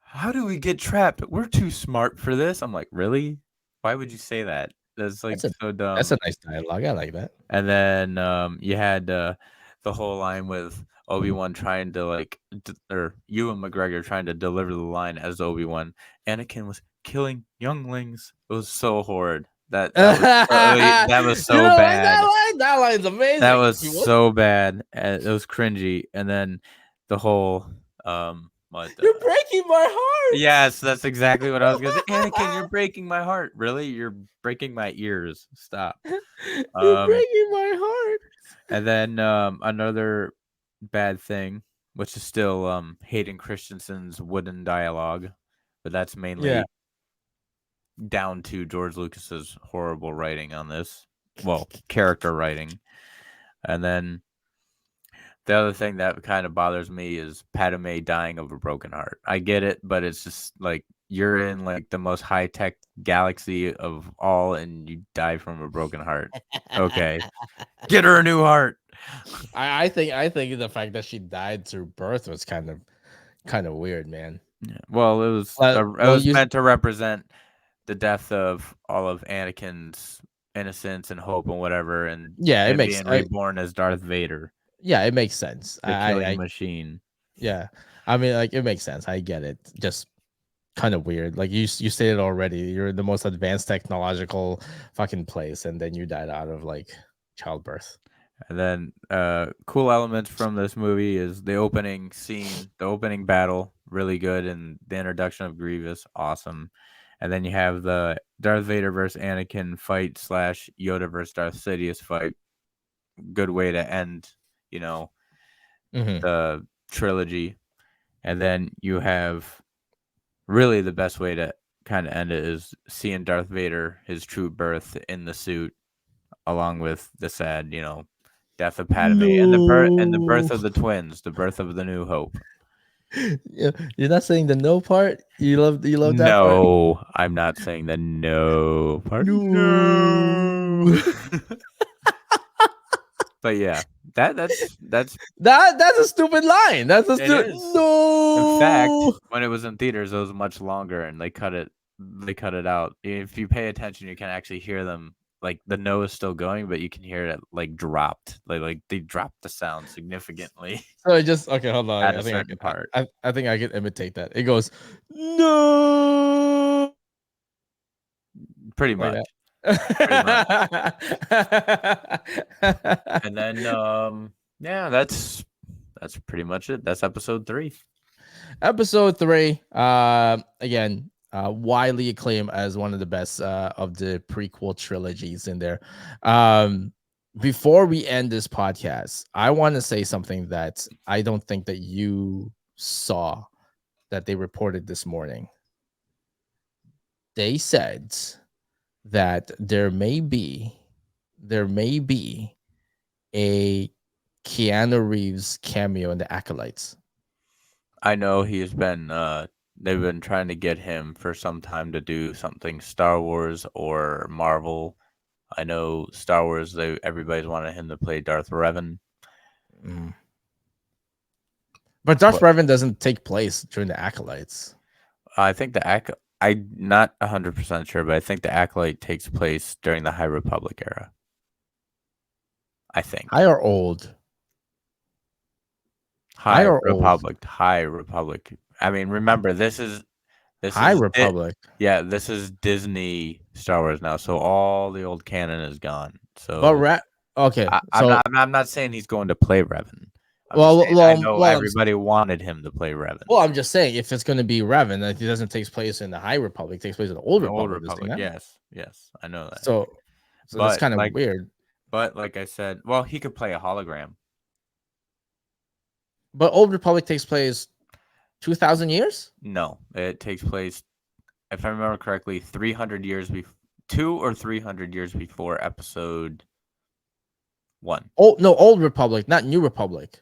[SPEAKER 2] "How do we get trapped? We're too smart for this." I'm like, really? Why would you say that? That's like
[SPEAKER 1] That's a
[SPEAKER 2] so
[SPEAKER 1] that's a
[SPEAKER 2] dumb.
[SPEAKER 1] nice dialogue. I like that.
[SPEAKER 2] And then you had the whole line with Obi-Wan trying to like, or Ewan McGregor trying to deliver the line as Obi-Wan. Anakin was killing younglings. It was so horrid. That was
[SPEAKER 1] You
[SPEAKER 2] so
[SPEAKER 1] don't like that
[SPEAKER 2] bad.
[SPEAKER 1] line? That line's
[SPEAKER 2] That
[SPEAKER 1] amazing.
[SPEAKER 2] was
[SPEAKER 1] He was
[SPEAKER 2] so bad. It was cringy. And then the whole But
[SPEAKER 1] You're breaking my heart.
[SPEAKER 2] yes, that's exactly what I was gonna say. Anakin, you're breaking my heart. Really, you're breaking my ears. Stop.
[SPEAKER 1] You're
[SPEAKER 2] Um,
[SPEAKER 1] breaking my heart.
[SPEAKER 2] and then another bad thing, which is still Hayden Christensen's wooden dialogue, but that's
[SPEAKER 1] Yeah.
[SPEAKER 2] mainly down to George Lucas's horrible writing on this. Well, character writing. And then the other thing that kind of bothers me is Padme dying of a broken heart. I get it, but it's just like you're in like the most high tech galaxy of all, and you die from a broken heart. Okay, get her a new heart.
[SPEAKER 1] I think the fact that she died through birth was kind of weird, man.
[SPEAKER 2] Yeah. Well, it
[SPEAKER 1] Well,
[SPEAKER 2] was
[SPEAKER 1] you
[SPEAKER 2] meant to represent the death of all of Anakin's innocence and hope and whatever, and
[SPEAKER 1] yeah, it
[SPEAKER 2] him
[SPEAKER 1] makes
[SPEAKER 2] being reborn as Darth Vader,
[SPEAKER 1] yeah, it makes sense.
[SPEAKER 2] the killing
[SPEAKER 1] I
[SPEAKER 2] machine.
[SPEAKER 1] yeah, I mean, like it makes sense. I get it. Just kind of weird. Like you stated already, you're the most advanced technological fucking place, and then you died out of like childbirth.
[SPEAKER 2] And then cool elements from this movie is the opening scene, the opening battle, really good, and the introduction of Grievous, awesome. And then you have the Darth Vader versus Anakin fight slash Yoda versus Darth Sidious fight. Good way to end, you know,
[SPEAKER 1] Hmm.
[SPEAKER 2] the trilogy. And then you have really the best way to kind of end it is seeing Darth Vader, his true birth in the suit, along with the sad, death of Padme and the birth
[SPEAKER 1] No,
[SPEAKER 2] of the twins, the birth of the New Hope.
[SPEAKER 1] yeah, you're not saying the no part. You love that part.
[SPEAKER 2] No, I'm not saying the no part.
[SPEAKER 1] No.
[SPEAKER 2] No. But yeah, that's
[SPEAKER 1] That's a stupid line. That's a
[SPEAKER 2] it
[SPEAKER 1] stupid.
[SPEAKER 2] is. In fact,
[SPEAKER 1] No.
[SPEAKER 2] when it was in theaters, it was much longer, and they cut it out. If you pay attention, you can actually hear them. Like the no is still going, but you can hear it like dropped. Like they dropped the sound significantly
[SPEAKER 1] So I just okay. Hold on.
[SPEAKER 2] at
[SPEAKER 1] I
[SPEAKER 2] a
[SPEAKER 1] think I
[SPEAKER 2] certain
[SPEAKER 1] can.
[SPEAKER 2] part.
[SPEAKER 1] I think I can imitate that. It goes no
[SPEAKER 2] Pretty
[SPEAKER 1] like
[SPEAKER 2] much.
[SPEAKER 1] that.
[SPEAKER 2] Pretty much. And then yeah, that's pretty much it. That's episode 3.
[SPEAKER 1] Episode 3. Again, widely acclaimed as one of the best of the prequel trilogies in there. Before we end this podcast, I want to say something that I don't think that you saw that they reported this morning. They said that there may be a Keanu Reeves cameo in the Acolytes.
[SPEAKER 2] I know they've been trying to get him for some time to do something Star Wars or Marvel. I know Star Wars everybody's wanted him to play Darth Revan.
[SPEAKER 1] Mm. But Darth
[SPEAKER 2] But
[SPEAKER 1] Revan doesn't take place during the Acolytes.
[SPEAKER 2] I think I'm not 100% sure, but I think the Acolyte takes place during the High Republic era. I think.
[SPEAKER 1] High or old? High
[SPEAKER 2] High
[SPEAKER 1] or old?
[SPEAKER 2] Republic, High Republic. I mean, remember this
[SPEAKER 1] High
[SPEAKER 2] is
[SPEAKER 1] Republic.
[SPEAKER 2] yeah, this is Disney Star Wars now, so all the old canon is gone.
[SPEAKER 1] But
[SPEAKER 2] So
[SPEAKER 1] okay,
[SPEAKER 2] I'm
[SPEAKER 1] so
[SPEAKER 2] not saying he's going to play Revan. I'm just
[SPEAKER 1] well,
[SPEAKER 2] saying
[SPEAKER 1] well,
[SPEAKER 2] I
[SPEAKER 1] um,
[SPEAKER 2] know
[SPEAKER 1] well, I'm
[SPEAKER 2] everybody wanted him to play Revan.
[SPEAKER 1] well, I'm just saying if it's going to be Revan, that it doesn't take place in the High Republic, it takes place in the Old
[SPEAKER 2] The Old
[SPEAKER 1] Republic. This thing,
[SPEAKER 2] Republic,
[SPEAKER 1] huh?
[SPEAKER 2] yes, I know that.
[SPEAKER 1] So, so that's
[SPEAKER 2] But
[SPEAKER 1] kind of
[SPEAKER 2] like,
[SPEAKER 1] weird.
[SPEAKER 2] I said, well, he could play a hologram.
[SPEAKER 1] But Old Republic takes place 2,000 years.
[SPEAKER 2] No, it takes place, if I remember correctly, 300 years 2 or 300 years before Episode 1.
[SPEAKER 1] Oh no, Old Republic, not New Republic.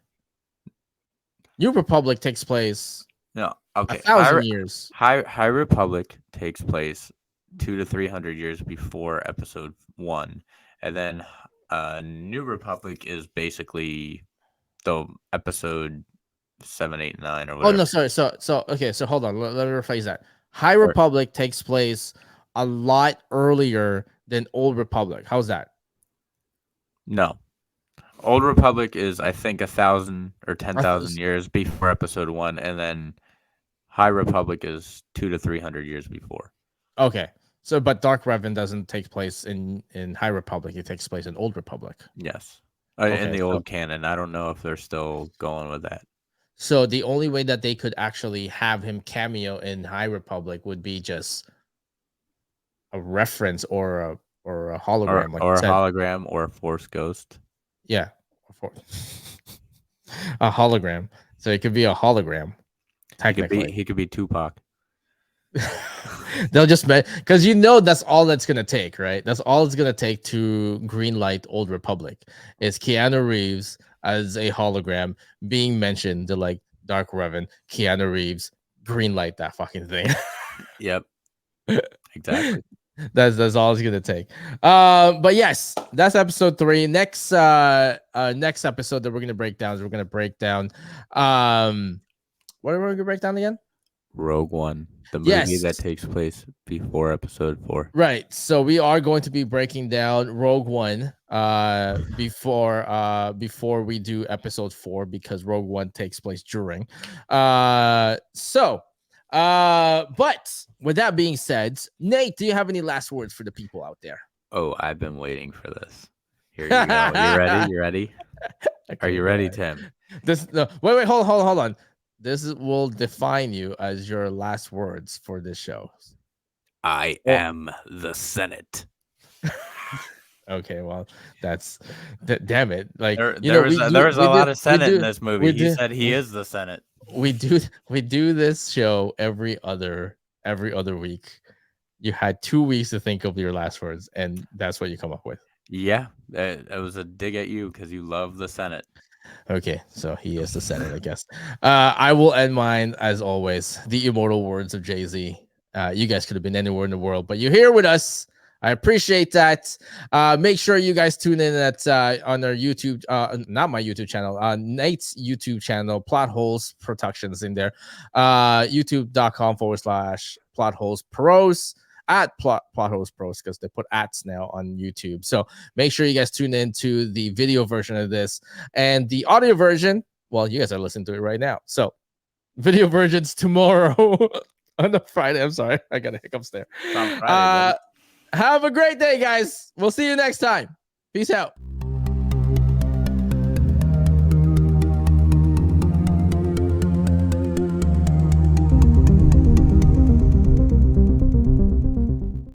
[SPEAKER 1] New Republic takes place
[SPEAKER 2] No,
[SPEAKER 1] a
[SPEAKER 2] okay.
[SPEAKER 1] thousand years.
[SPEAKER 2] High Republic takes place 2 to 300 years before Episode 1, and then New Republic is basically the Episode 7, 8, 9, or
[SPEAKER 1] Oh
[SPEAKER 2] whatever.
[SPEAKER 1] no, sorry. So okay. So hold on. Let me rephrase that. High
[SPEAKER 2] Or
[SPEAKER 1] Republic takes place a lot earlier than Old Republic. How's that?
[SPEAKER 2] no, Old Republic is I think 1,000 or ten
[SPEAKER 1] I
[SPEAKER 2] thousand
[SPEAKER 1] th-
[SPEAKER 2] years before Episode 1, and then High Republic is 2 to 300 years before.
[SPEAKER 1] Okay. So, but Dark Revan doesn't take place in High Republic. It takes place in Old Republic.
[SPEAKER 2] Yes, in
[SPEAKER 1] Okay.
[SPEAKER 2] the
[SPEAKER 1] So
[SPEAKER 2] old canon. I don't know if they're still going with that.
[SPEAKER 1] So the only way that they could actually have him cameo in High Republic would be just a reference or a hologram, like you
[SPEAKER 2] or a
[SPEAKER 1] said.
[SPEAKER 2] hologram or a force ghost.
[SPEAKER 1] Yeah, a hologram. So it could be a hologram, technically.
[SPEAKER 2] He could be Tupac.
[SPEAKER 1] They'll just because that's all that's gonna take, right? That's all it's gonna take to greenlight Old Republic is Keanu Reeves as a hologram being mentioned. They're like Dark Revan, Keanu Reeves, greenlight that fucking thing.
[SPEAKER 2] Yep. Exactly.
[SPEAKER 1] That's all it's gonna take. But yes, that's episode 3. Next next episode that we're gonna break down is we're gonna break down what are we gonna break down again?
[SPEAKER 2] Rogue One, the movie that
[SPEAKER 1] Yes.
[SPEAKER 2] takes place before episode 4.
[SPEAKER 1] Right. So we are going to be breaking down Rogue One before we do episode 4 because Rogue One takes place during. But with that being said, Nate, do you have any last words for the people out there?
[SPEAKER 2] Oh, I've been waiting for this. Here you go. You ready? You ready?
[SPEAKER 1] Okay,
[SPEAKER 2] Are you ready, Tim?
[SPEAKER 1] Wait, hold on. This will define you as your last words for this show.
[SPEAKER 2] I am the Senate.
[SPEAKER 1] Okay, well, damn it. Like
[SPEAKER 2] there was a lot of Senate in this movie. He said he is the Senate.
[SPEAKER 1] We do this show every other week. You had 2 weeks to think of your last words, and that's what you come up with.
[SPEAKER 2] Yeah, it was a dig at you because you love the Senate.
[SPEAKER 1] Okay, so he is the Senate, I guess. I will end mine as always. The immortal words of Jay-Z. You guys could have been anywhere in the world, but you're here with us. I appreciate that. Make sure you guys tune in at on our YouTube, not my YouTube channel, Nate's YouTube channel, Plot Holes Productions in there. YouTube.com/Plot Holes Pros at Plot Holes Pros because they put ats now on YouTube. So make sure you guys tune in to the video version of this and the audio version. Well, you guys are listening to it right now. So video versions tomorrow on the Friday. I'm sorry, I got a hiccups there.
[SPEAKER 2] It's on Friday,
[SPEAKER 1] have a great day, guys. We'll see you next time. Peace out.